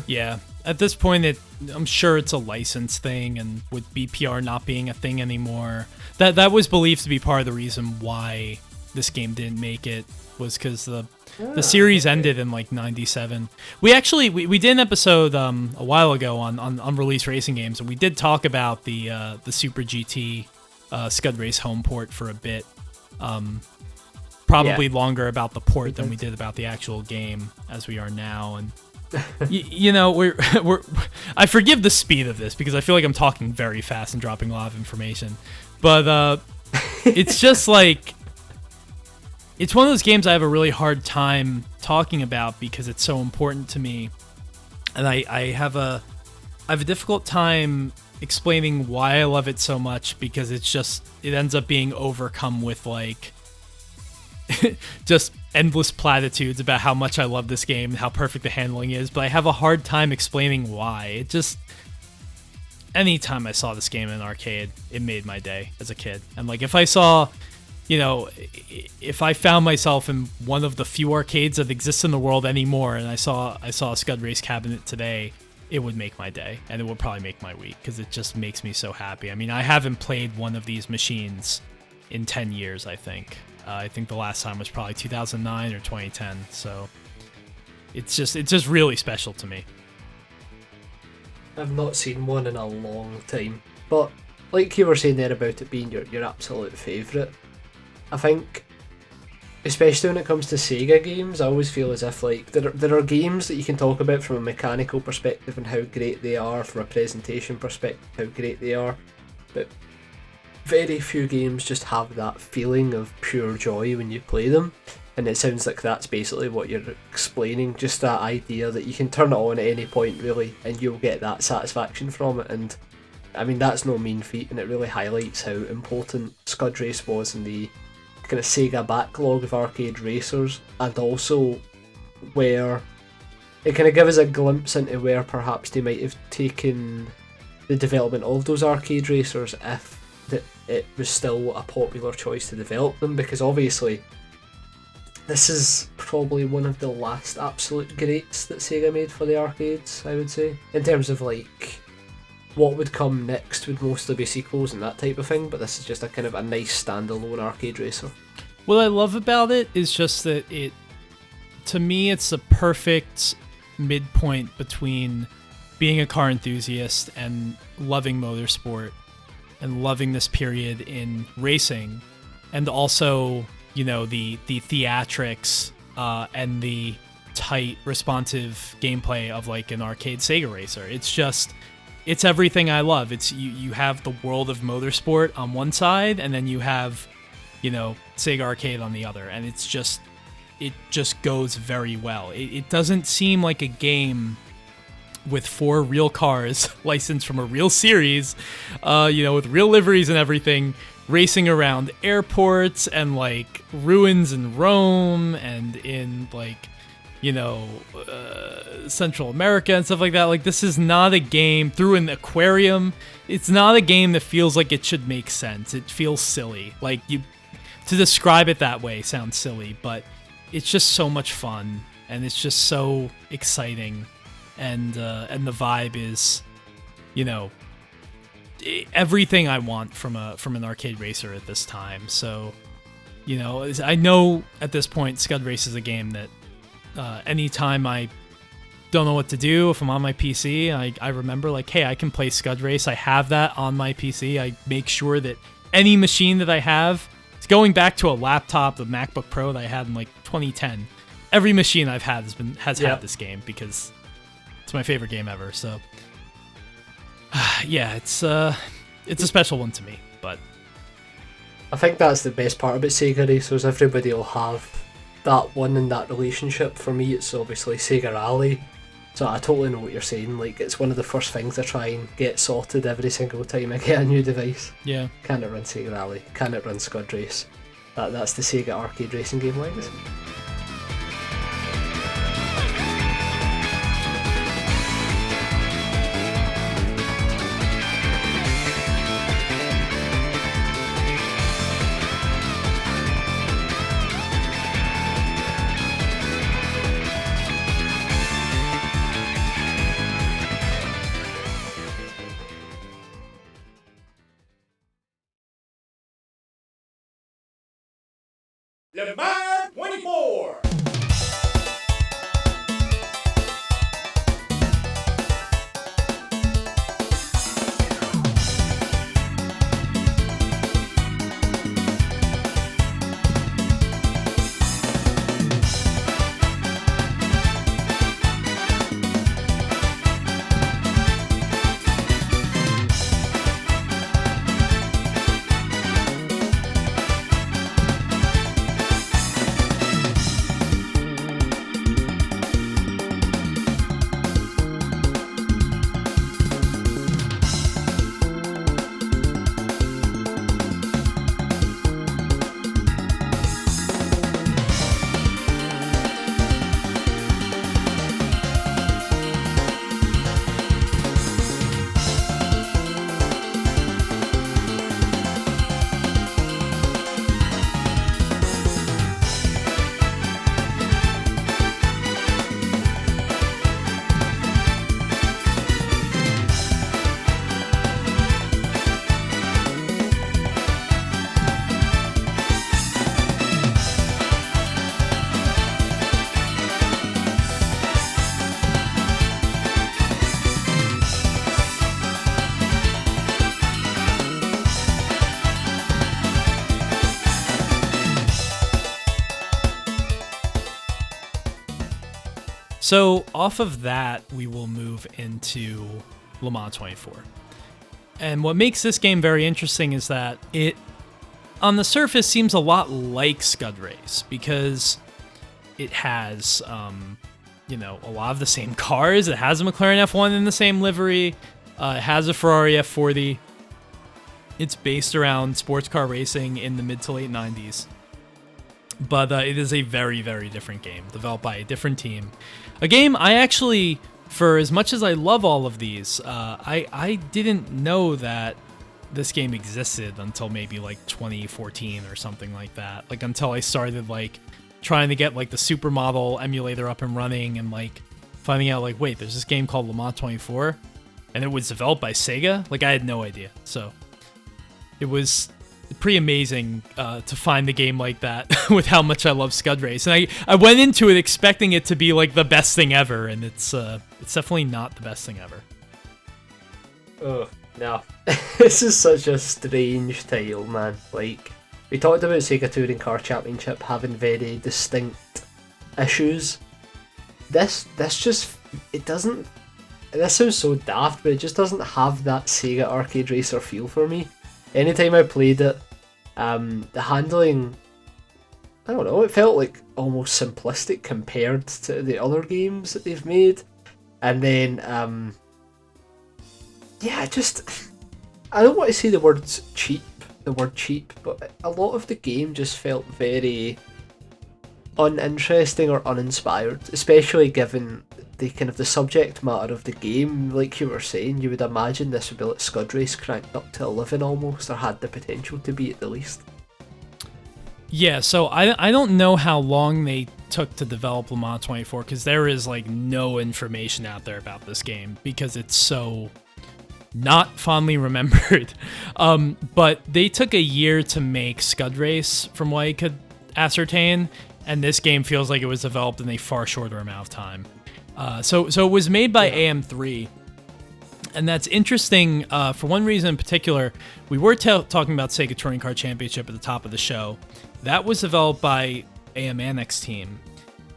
Yeah, at this point, I'm sure it's a license thing, and with BPR not being a thing anymore, that was believed to be part of the reason why this game didn't make it, was because the series ended in like 97. We did an episode a while ago on unreleased racing games, and we did talk about the Super GT Scud Race home port for a bit. Probably longer about the port than we did about the actual game, as we are now. And we're I forgive the speed of this because I feel like I'm talking very fast and dropping a lot of information, but it's just like, it's one of those games I have a really hard time talking about because it's so important to me, and I have a difficult time explaining why I love it so much, because it ends up being overcome with like just endless platitudes about how much I love this game and how perfect the handling is, but I have a hard time explaining why. Anytime I saw this game in an arcade, it made my day as a kid. And like, if I saw, if I found myself in one of the few arcades that exist in the world anymore, and I saw a Scud Race cabinet today, it would make my day, and it would probably make my week, because it just makes me so happy. I mean, I haven't played one of these machines in 10 years, I think. I think the last time was probably 2009 or 2010, so it's just really special to me. I've not seen one in a long time, but like you were saying there about it being your absolute favourite, I think, especially when it comes to Sega games, I always feel as if like there are games that you can talk about from a mechanical perspective and how great they are, from a presentation perspective how great they are, but very few games just have that feeling of pure joy when you play them, and it sounds like that's basically what you're explaining, just that idea that you can turn it on at any point really and you'll get that satisfaction from it. And I mean, that's no mean feat, and it really highlights how important Scud Race was in the kind of Sega backlog of arcade racers, and also where it kind of gives us a glimpse into where perhaps they might have taken the development of those arcade racers if that it was still a popular choice to develop them, because obviously this is probably one of the last absolute greats that Sega made for the arcades, I would say. In terms of like what would come next would mostly be sequels and that type of thing, but this is just a kind of a nice standalone arcade racer. What I love about it is just that to me, it's a perfect midpoint between being a car enthusiast and loving motorsport and loving this period in racing, and also, you know, the theatrics and the tight, responsive gameplay of like an arcade Sega racer. It's everything I love. It's you have the world of motorsport on one side, and then you have, you know, Sega Arcade on the other, and it just goes very well. It doesn't seem like a game with 4 real cars licensed from a real series, you know, with real liveries and everything, racing around airports and like ruins in Rome and in like, you know, Central America and stuff like that. Like, this is not a game through an aquarium. It's not a game that feels like it should make sense. It feels silly. Like, to describe it that way sounds silly, but it's just so much fun, and it's just so exciting, and the vibe is, you know, everything I want from an arcade racer at this time. So, you know, I know at this point Scud Race is a game that anytime I don't know what to do, if I'm on my PC, I remember like, hey, I can play Scud Race. I have that on my PC. I make sure that any machine that I have, it's going back to a laptop, the MacBook Pro that I had in like 2010. Every machine I've had has had this game because it's my favorite game ever. So yeah, it's a special one to me. But I think that's the best part about Sega Racers. Everybody will have that one in that relationship. For me, it's obviously Sega Rally. So I totally know what you're saying. Like, it's one of the first things I try and get sorted every single time I get a new device. Yeah. Can it run Sega Rally? Can it run Scud Race? That's the Sega arcade racing game lines. Le Mans 24! So off of that, we will move into Le Mans 24. And what makes this game very interesting is that it, on the surface, seems a lot like Scud Race because it has, you know, a lot of the same cars. It has a McLaren F1 in the same livery. It has a Ferrari F40. It's based around sports car racing in the mid to late 90s. But it is a very, very different game, developed by a different team. A game I actually, for as much as I love all of these, I didn't know that this game existed until maybe like 2014 or something like that. Like until I started like trying to get like the supermodel emulator up and running and like finding out like, wait, there's this game called Le Mans 24 and it was developed by Sega. Like I had no idea. So it was pretty amazing to find a game like that with how much I love Scud Race. And I went into it expecting it to be like the best thing ever, and it's definitely not the best thing ever. Oh, no. This is such a strange title, man. Like, we talked about Sega Touring Car Championship having very distinct issues. This just, it doesn't, this sounds so daft, but it just doesn't have that Sega Arcade Racer feel for me. Anytime I played it, the handling, I don't know, it felt like almost simplistic compared to the other games that they've made. And then, I don't want to say the word cheap, but a lot of the game just felt very uninteresting or uninspired, especially given the kind of the subject matter of the game. Like you were saying, you would imagine this would be like Scud Race cranked up to 11 almost, or had the potential to be at the least. Yeah, so I don't know how long they took to develop Le Mans 24, because there is like no information out there about this game because it's so not fondly remembered. But they took a year to make Scud Race, from what I could ascertain, and this game feels like it was developed in a far shorter amount of time. So it was made by AM3, and that's interesting for one reason in particular. We were talking about Sega Touring Car Championship at the top of the show. That was developed by AM Annex team,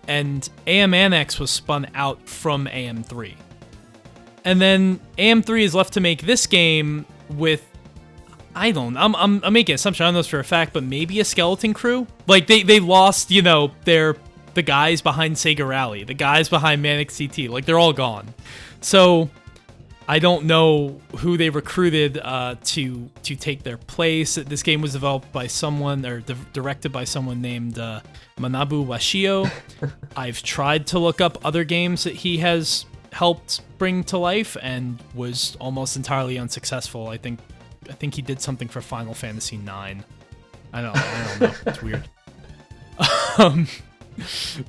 and AM Annex was spun out from AM3. And then AM3 is left to make this game with, I'm making an assumption, I don't know this for a fact, but maybe a skeleton crew? Like, they lost, the guys behind Sega Rally, the guys behind Manic CT, like, they're all gone. So, I don't know who they recruited to take their place. This game was developed by someone, or directed by someone named Manabu Washio. I've tried to look up other games that he has helped bring to life and was almost entirely unsuccessful. I think he did something for Final Fantasy IX. I don't know. It's weird.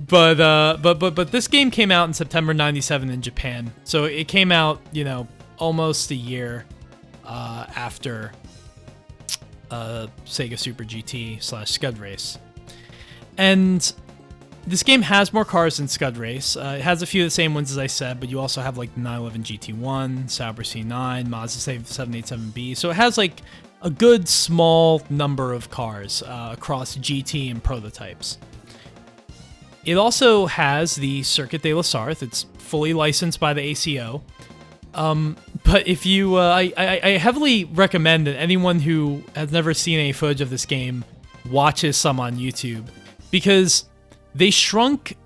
But this game came out in September 97 in Japan. So it came out, almost a year after Sega Super GT / Scud Race. And this game has more cars than Scud Race. It has a few of the same ones as I said, but you also have like the 911 GT1, Sauber C9, Mazda 787B. So it has like a good small number of cars across GT and prototypes. It also has the Circuit de la Sarthe. It's fully licensed by the ACO. But if you, I heavily recommend that anyone who has never seen any footage of this game watches some on YouTube, because they shrunk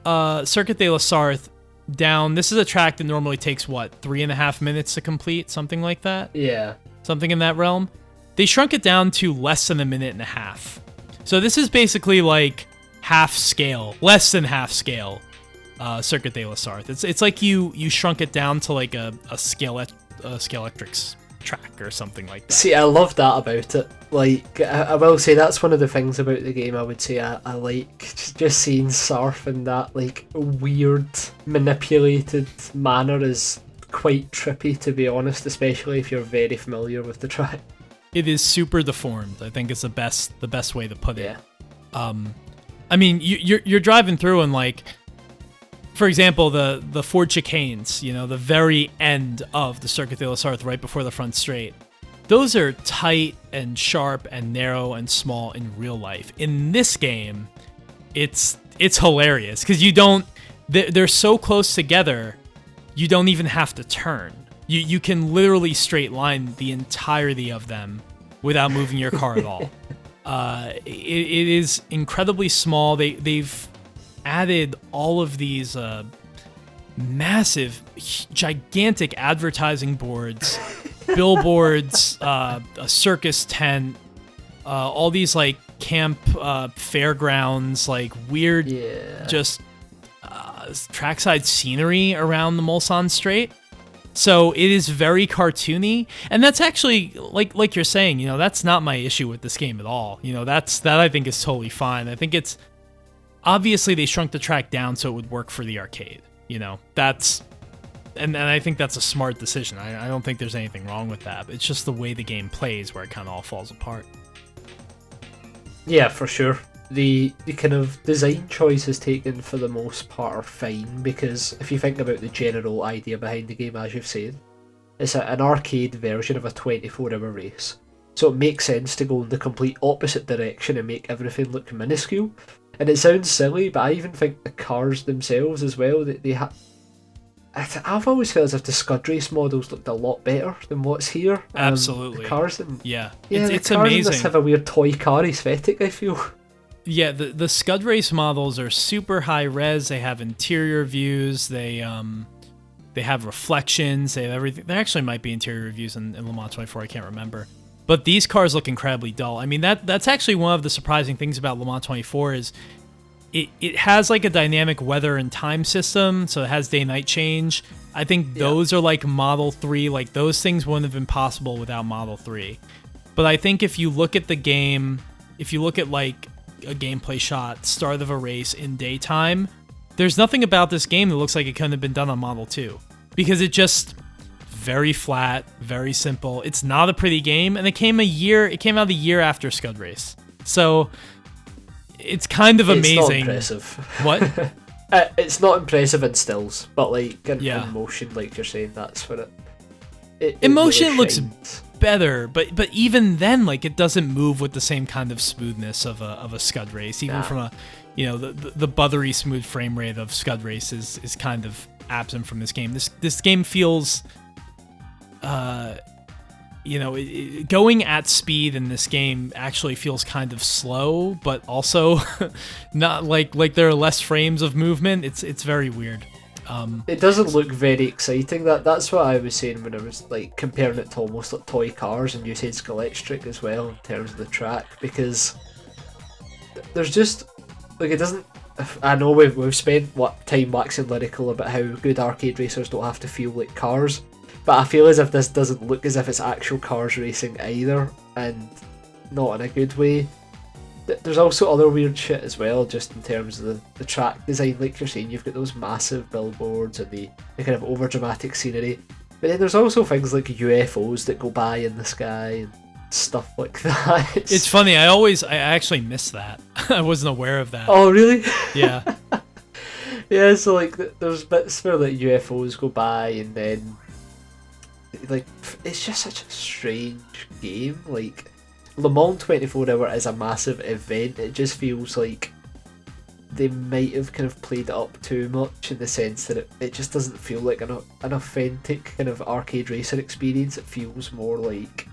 Circuit de la Sarthe down. This is a track that normally takes, 3.5 minutes to complete? Something like that? Yeah. Something in that realm. They shrunk it down to less than 1.5 minutes. So this is basically like half scale, less than half scale Circuit de la Sarthe. It's like you shrunk it down to like a Scalextrics track or something like that. See, I love that about it. Like, I will say that's one of the things about the game I would say I like. Just seeing Sarthe in that, like, weird, manipulated manner is quite trippy, to be honest, especially if you're very familiar with the track. It is super deformed, I think is the best way to put it. Yeah. I mean, you're driving through and, like, for example, the Ford chicanes, the very end of the Circuit de la Sarthe, right before the front straight, those are tight and sharp and narrow and small in real life. In this game, it's hilarious because they're so close together, you don't even have to turn. You can literally straight line the entirety of them without moving your car at all. It is incredibly small. They've added all of these massive, gigantic advertising boards, billboards, a circus tent, all these like camp fairgrounds, like weird, just trackside scenery around the Mulsanne Strait. So it is very cartoony, and that's actually like you're saying, you know, that's not my issue with this game at all. You know, that I think is totally fine. I think it's obviously they shrunk the track down so it would work for the arcade. You know, and I think that's a smart decision. I don't think there's anything wrong with that. It's just the way the game plays where it kind of all falls apart. Yeah, for sure. The kind of design choices taken for the most part are fine, because if you think about the general idea behind the game, as you've said, it's an arcade version of a 24-hour race. So it makes sense to go in the complete opposite direction and make everything look minuscule. And it sounds silly, but I even think the cars themselves as well, they have... I've always felt as if the Scud Race models looked a lot better than what's here. Absolutely. The cars it's cars amazing. in this have a weird toy car aesthetic, I feel. Yeah, the Scud Race models are super high res. They have interior views. They have reflections. They have everything. There actually might be interior views in Le Mans 24. I can't remember. But these cars look incredibly dull. I mean, that's actually one of the surprising things about Le Mans 24 is it has like a dynamic weather and time system, so it has day-night change. I think those are like Model 3. Like, those things wouldn't have been possible without Model 3. But I think if you look at the game, if you look at like a gameplay shot, start of a race in daytime, there's nothing about this game that looks like it couldn't have been done on Model 2. Because it just... very flat, very simple. It's not a pretty game, and it came out a year after Scud Race. So... it's kind of amazing. It's not impressive. What? It's not impressive in stills, but like in motion, like you're saying, that's what it in motion really it looks shines. better, but even then, like, it doesn't move with the same kind of smoothness of a Scud Race. Even from a, you know, the buttery smooth frame rate of Scud Race is kind of absent from this game. This game feels, you know, going at speed in this game actually feels kind of slow, but also not like there are less frames of movement. It's very weird. It doesn't look very exciting. That's what I was saying when I was like comparing it to almost like toy cars, and you said Electric as well in terms of the track, because there's just like it doesn't. I know we've spent time waxing lyrical about how good arcade racers don't have to feel like cars. But I feel as if this doesn't look as if it's actual cars racing either, and not in a good way. There's also other weird shit as well, just in terms of the track design. Like you're saying, you've got those massive billboards and the kind of overdramatic scenery. But then there's also things like UFOs that go by in the sky and stuff like that. It's funny, I actually missed that. I wasn't aware of that. Oh, really? Yeah. Yeah, so like there's bits where like UFOs go by, and then like it's just such a strange game. Like Le Mans 24 Hour is a massive event. It just feels like they might have kind of played it up too much, in the sense that it just doesn't feel like an authentic kind of arcade racer experience. It feels more like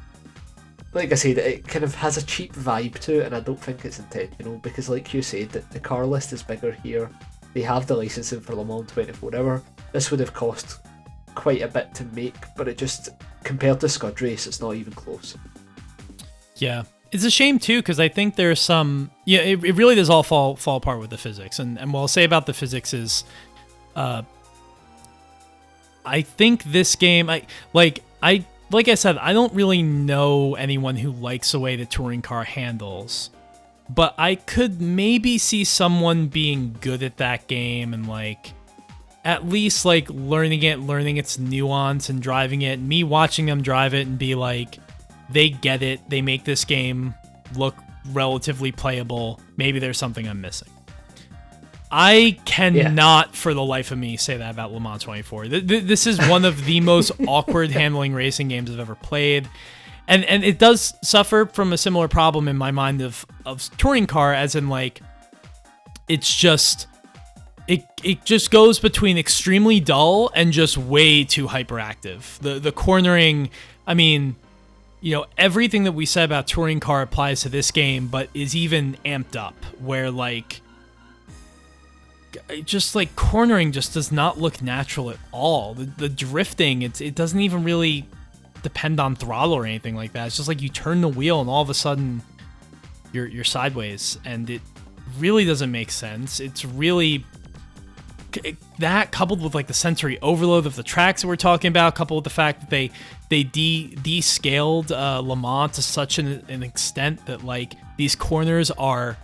I said, it kind of has a cheap vibe to it, and I don't think it's intentional, because like you said, the car list is bigger here. They have the licensing for Le Mans 24 Hour. This would have cost quite a bit to make, but it just, compared to Scud Race, it's not even close. Yeah. It's a shame too, because I think there's some... Yeah, it really does all fall apart with the physics. And what I'll say about the physics is... I think this game... Like I said, I don't really know anyone who likes the way the touring car handles. But I could maybe see someone being good at that game and like... at least like learning its nuance and driving it. Me watching them drive it and be like... they get it. They make this game look relatively playable. Maybe there's something I'm missing. I cannot for the life of me say that about Le Mans 24. This is one of the most awkward handling racing games I've ever played. And it does suffer from a similar problem in my mind of touring car, as in like it's just it just goes between extremely dull and just way too hyperactive. The cornering, I mean, you know, everything that we said about touring car applies to this game, but is even amped up, where like just like cornering just does not look natural at all. The drifting, it doesn't even really depend on throttle or anything like that. It's just like you turn the wheel and all of a sudden you're sideways, and it really doesn't make sense. It's really that coupled with like the sensory overload of the tracks that we're talking about, coupled with the fact that they descaled Le Mans to such an extent that like these corners are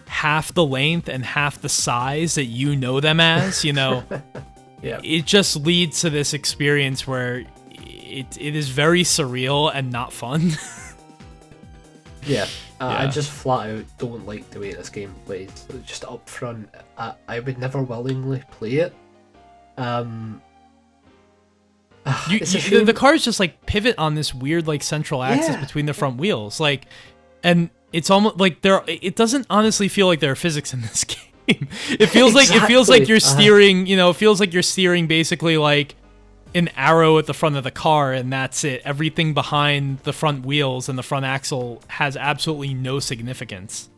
half the length and half the size that you know them as, you know. Yeah. It just leads to this experience where it is very surreal and not fun. Yeah. I just flat out don't like the way this game plays. Just up front, I would never willingly play it. The cars just like pivot on this weird like central axis between the front wheels, like, and it's almost like it doesn't honestly feel like there are physics in this game. It feels like you're steering, you know, it feels like you're steering basically like an arrow at the front of the car, and that's it. Everything behind the front wheels and the front axle has absolutely no significance.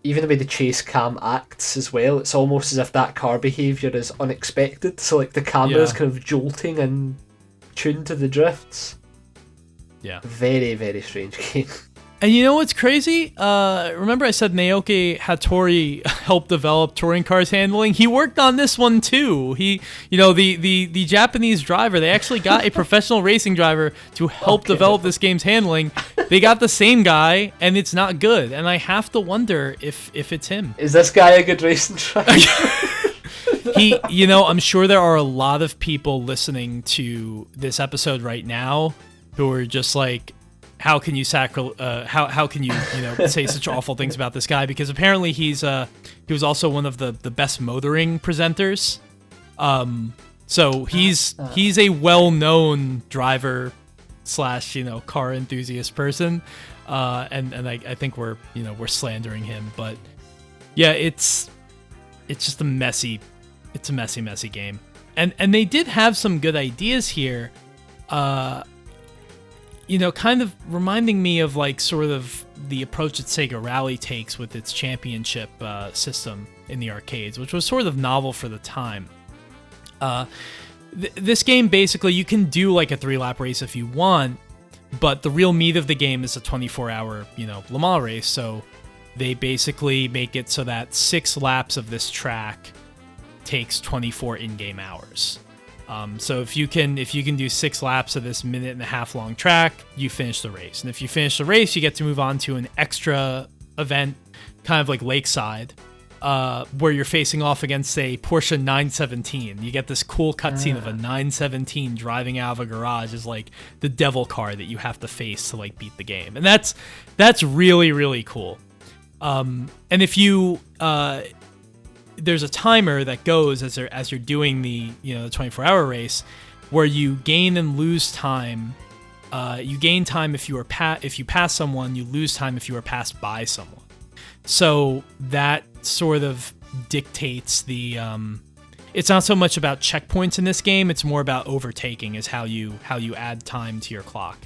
Even the way the chase cam acts as well, it's almost as if that car behaviour is unexpected. So like the camera's kind of jolting and tuned to the drifts. Yeah. Very, very strange game. And you know what's crazy? Remember I said Naoki Hattori helped develop touring cars handling? He worked on this one too. He, you know, the Japanese driver, they actually got a professional racing driver to help develop this game's handling. They got the same guy, and it's not good. And I have to wonder if it's him. Is this guy a good racing driver? You know, I'm sure there are a lot of people listening to this episode right now who are just like, how can you how can you say such awful things about this guy? Because apparently he was also one of the best motoring presenters. So he's a well-known driver / car enthusiast person. And I think we're slandering him, but yeah, it's just a messy game. And they did have some good ideas here. Kind of reminding me of like sort of the approach that Sega Rally takes with its championship system in the arcades, which was sort of novel for the time. This game, basically, you can do like a 3-lap race if you want, but the real meat of the game is a 24-hour, Le Mans race. So they basically make it so that 6 laps of this track takes 24 in-game hours. So if you can do 6 laps of this 1.5-minute long track, you finish the race. And if you finish the race, you get to move on to an extra event, kind of like Lakeside, where you're facing off against a Porsche 917. You get this cool cutscene of a 917 driving out of a garage as like the devil car that you have to face to like beat the game. And that's really, really cool. And if you there's a timer that goes as you're doing the the 24-hour race, where you gain and lose time. You gain time if you pass someone. You lose time if you are passed by someone. So that sort of dictates the. It's not so much about checkpoints in this game. It's more about overtaking, is how you add time to your clock.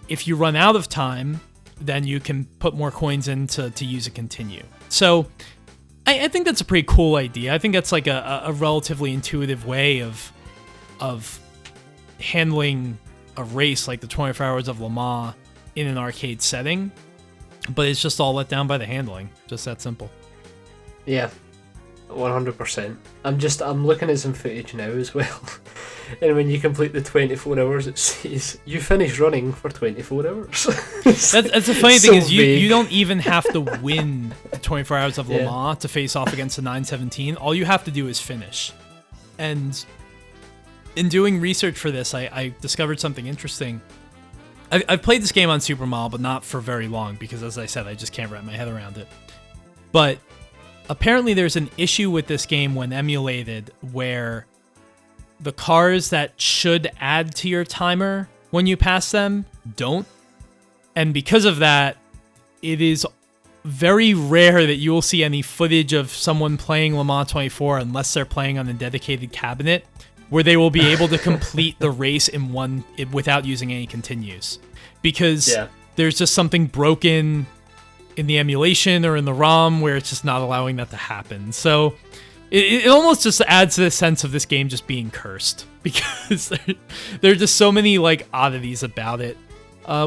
If you run out of time, then you can put more coins in to use a continue. So I think that's a pretty cool idea. I think that's like a relatively intuitive way of handling a race like the 24 Hours of Le Mans in an arcade setting, but it's just all let down by the handling. Just that simple. Yeah, 100%. I'm looking at some footage now as well. And when you complete the 24 hours, it says you finish running for 24 hours. That's the funny thing is you don't even have to win the 24 Hours of Le Mans to face off against the 917. All you have to do is finish. And in doing research for this, I discovered something interesting. I've played this game on Super Mall, but not for very long because, as I said, I just can't wrap my head around it. But apparently there's an issue with this game when emulated where the cars that should add to your timer when you pass them don't. And because of that, it is very rare that you will see any footage of someone playing Le Mans 24 unless they're playing on a dedicated cabinet where they will be able to complete the race without using any continues. Because there's just something broken in the emulation or in the ROM where it's just not allowing that to happen. So it almost just adds to the sense of this game just being cursed, because there are just so many like oddities about it,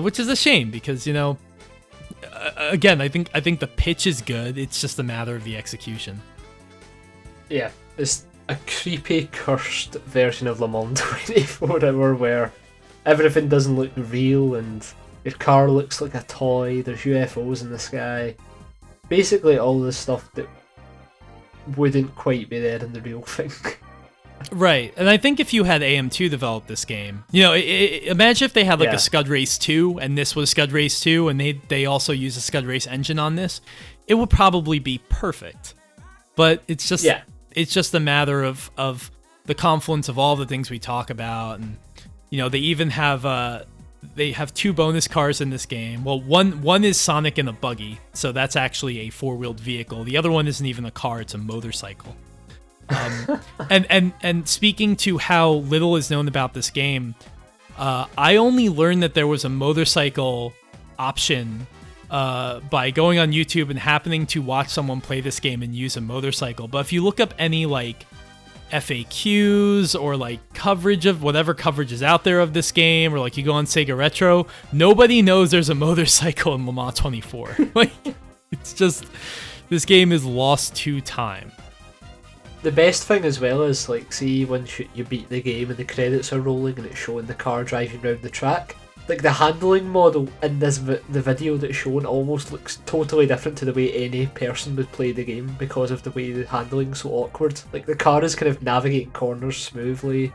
which is a shame because, again, I think the pitch is good. It's just a matter of the execution. Yeah, it's a creepy, cursed version of Le Mans 24 Hour where everything doesn't look real and your car looks like a toy, there's UFOs in the sky. Basically all the stuff that wouldn't quite be there in the real thing. Right, and I think if you had AM2 develop this game, you know, imagine if they had like a Scud Race 2, and this was Scud Race 2, and they also use a Scud Race engine on this, it would probably be perfect. But it's just a matter of the confluence of all the things we talk about, and you know, they even have they have 2 bonus cars in this game. Well, one is Sonic in a buggy, so that's actually a 4-wheeled vehicle. The other one isn't even a car; it's a motorcycle. And speaking to how little is known about this game, I only learned that there was a motorcycle option by going on YouTube and happening to watch someone play this game and use a motorcycle. But if you look up any like FAQs or like coverage of whatever coverage is out there of this game, or like you go on Sega Retro, nobody knows there's a motorcycle in Le Mans 24. Like, it's just, this game is lost to time. The best thing as well is, like, see once you beat the game and the credits are rolling and it's showing the car driving around the track, like the handling model in this the video that's shown almost looks totally different to the way any person would play the game because of the way the handling's so awkward. Like the car is kind of navigating corners smoothly.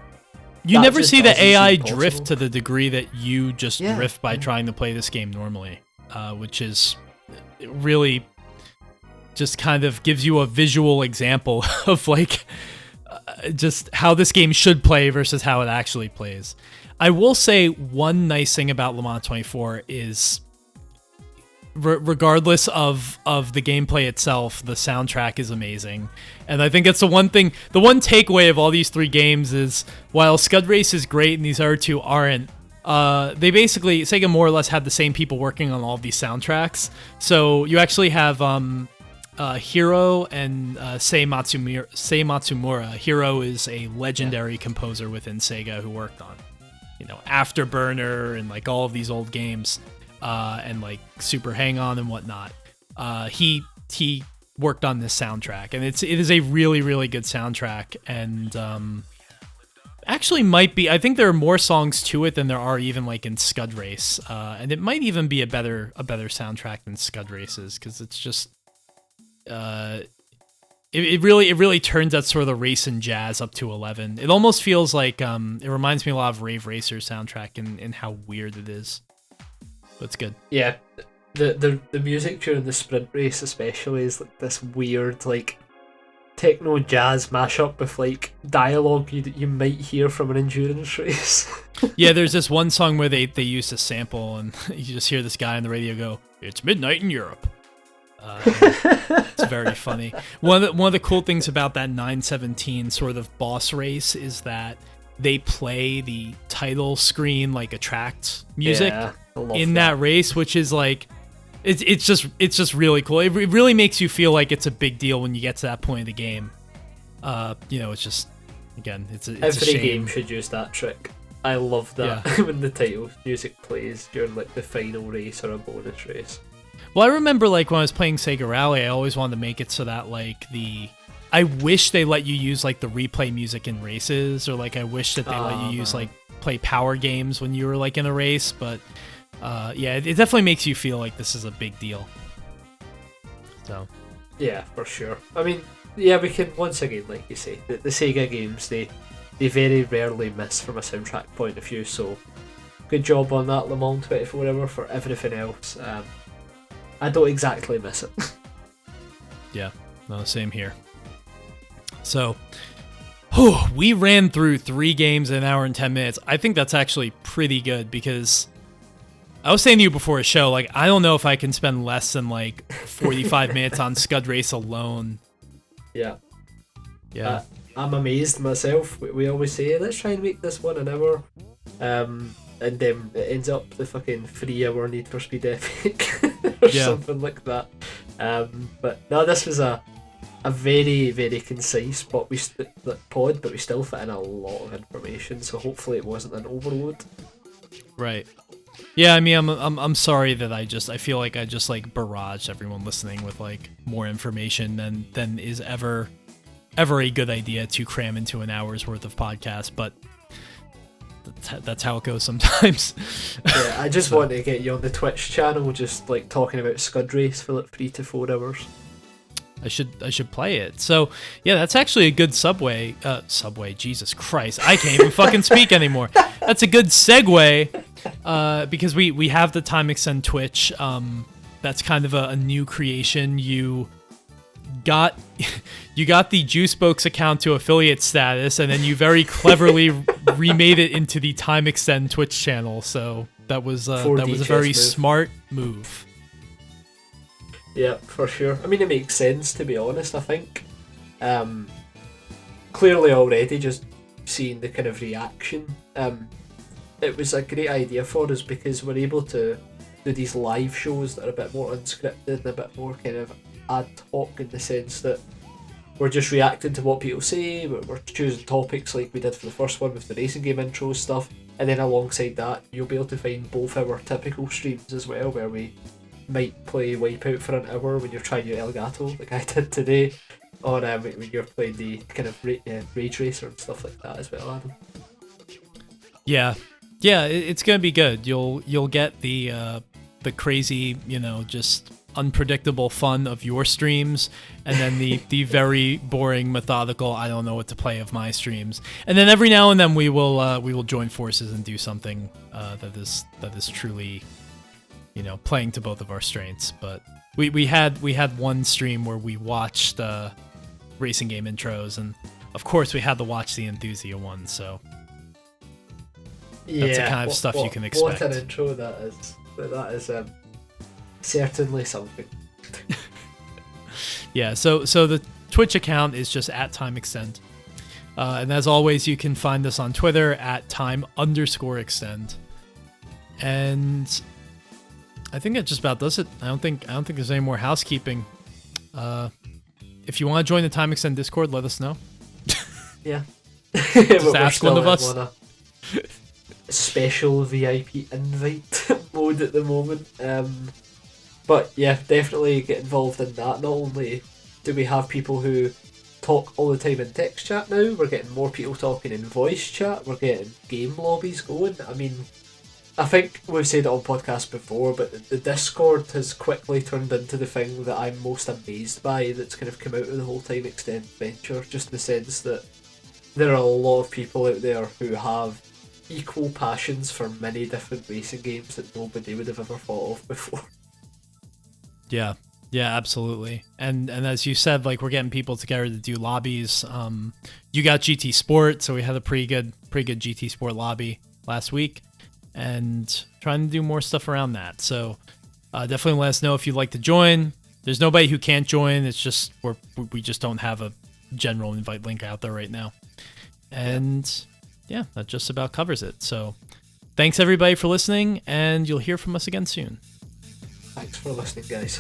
You never see the AI drift to the degree that you just drift by trying to play this game normally, which is really just kind of gives you a visual example of like just how this game should play versus how it actually plays. I will say one nice thing about Le Mans 24 is regardless of the gameplay itself, the soundtrack is amazing. And I think that's the one takeaway of all these 3 games is while Scud Race is great and these other 2 aren't, they basically, Sega more or less had the same people working on all of these soundtracks. So you actually have Hiro and Sei Matsumura. Hiro is a legendary composer within Sega who worked on, you know, Afterburner and like all of these old games, and like Super Hang-On and whatnot. He worked on this soundtrack, and it is a really, really good soundtrack, and actually might be, I think there are more songs to it than there are even like in Scud Race, and it might even be a better soundtrack than Scud Race's, because it's just it really turns that sort of the race and jazz up to 11. It almost feels like it reminds me a lot of Rave Racer soundtrack and how weird it is. But it's good. Yeah, the music during the sprint race especially is like this weird like techno jazz mashup with like dialogue you might hear from an endurance race. Yeah, there's this one song where they use a sample and you just hear this guy on the radio go, "It's midnight in Europe." It's very funny. One of the cool things about that 917 sort of boss race is that they play the title screen like attract music in that race, which is like it's just really cool. It really makes you feel like it's a big deal when you get to that point of the game. You know, it's just, again, it's every a shame. game should use that trick. I love that when the title music plays during like the final race or a bonus race. Well, I remember like when I was playing Sega Rally, I always wanted to make it so that like I wish they let you use like the replay music in races, or like I wish that they let you use like play power games when you were like in a race, but yeah, it definitely makes you feel like this is a big deal. So yeah, for sure. I mean, yeah, we can once again, like you say, the Sega games they very rarely miss from a soundtrack point of view. So good job on that, Le Mans 24 Hour. For everything else, I don't exactly miss it. Yeah, no, same here. So, we ran through 3 games in an hour and 10 minutes. I think that's actually pretty good, because I was saying to you before the show, like, I don't know if I can spend less than like 45 minutes on Scud Race alone. Yeah. Yeah. I'm amazed myself. We always say, let's try and make this 1 an hour. And then it ends up the fucking 3-hour Need for Speed Epic or something like that. But no, this was a very, very concise pod, but we still fit in a lot of information. So hopefully it wasn't an overload. Right. Yeah, I mean, I'm sorry that I feel like I just like barraged everyone listening with like more information than is ever ever a good idea to cram into an hour's worth of podcast, but that's how it goes sometimes. Yeah, I just want to get you on the Twitch channel, just like talking about Scud Race for like 3 to 4 hours. I should play it. So yeah, that's actually a good Subway. Jesus Christ, I can't even fucking speak anymore. That's a good segue, because we have the Time Extend Twitch. That's kind of a new creation. You got the Juicebox account to affiliate status, and then you very cleverly remade it into the Time Extend Twitch channel. So that was a very smart move. Yeah, for sure. I mean, it makes sense, to be honest, I think. Clearly already, just seeing the kind of reaction, it was a great idea for us because we're able to do these live shows that are a bit more unscripted and a bit more kind of ad hoc, in the sense that we're just reacting to what people say, we're choosing topics like we did for the first one with the racing game intro stuff, and then alongside that you'll be able to find both our typical streams as well, where we might play Wipeout for an hour when you're trying your Elgato, like I did today, or when you're playing the kind of Rage Racer and stuff like that as well, Adam. Yeah, it's gonna be good. You'll get the crazy, just unpredictable fun of your streams, and then the very boring, methodical, I don't know what to play of my streams. And then every now and then we will join forces and do something that is truly, playing to both of our strengths. But we had one stream where we watched racing game intros, and of course we had to watch the Enthusia one. So that's the kind of stuff you can expect. What an intro that is! That is certainly something. Yeah. So the Twitch account is just @TimeExtend, and as always, you can find us on Twitter @time_extend, and I think that just about does it. I don't think there's any more housekeeping. If you want to join the Time Extend Discord, let us know. Yeah. Just ask one of us. On a special VIP invite mode at the moment. But yeah, definitely get involved in that. Not only do we have people who talk all the time in text chat now, we're getting more people talking in voice chat, we're getting game lobbies going. I mean, I think we've said it on podcasts before, but the Discord has quickly turned into the thing that I'm most amazed by that's kind of come out of the whole Time Extend venture, just in the sense that there are a lot of people out there who have equal passions for many different racing games that nobody would have ever thought of before. Yeah, absolutely. And as you said, like, we're getting people together to do lobbies. You got GT Sport, so we had a pretty good GT Sport lobby last week, and trying to do more stuff around that. So definitely let us know if you'd like to join. There's nobody who can't join. It's just we just don't have a general invite link out there right now. And yeah, that just about covers it. So thanks everybody for listening, and you'll hear from us again soon. Thanks for listening, guys.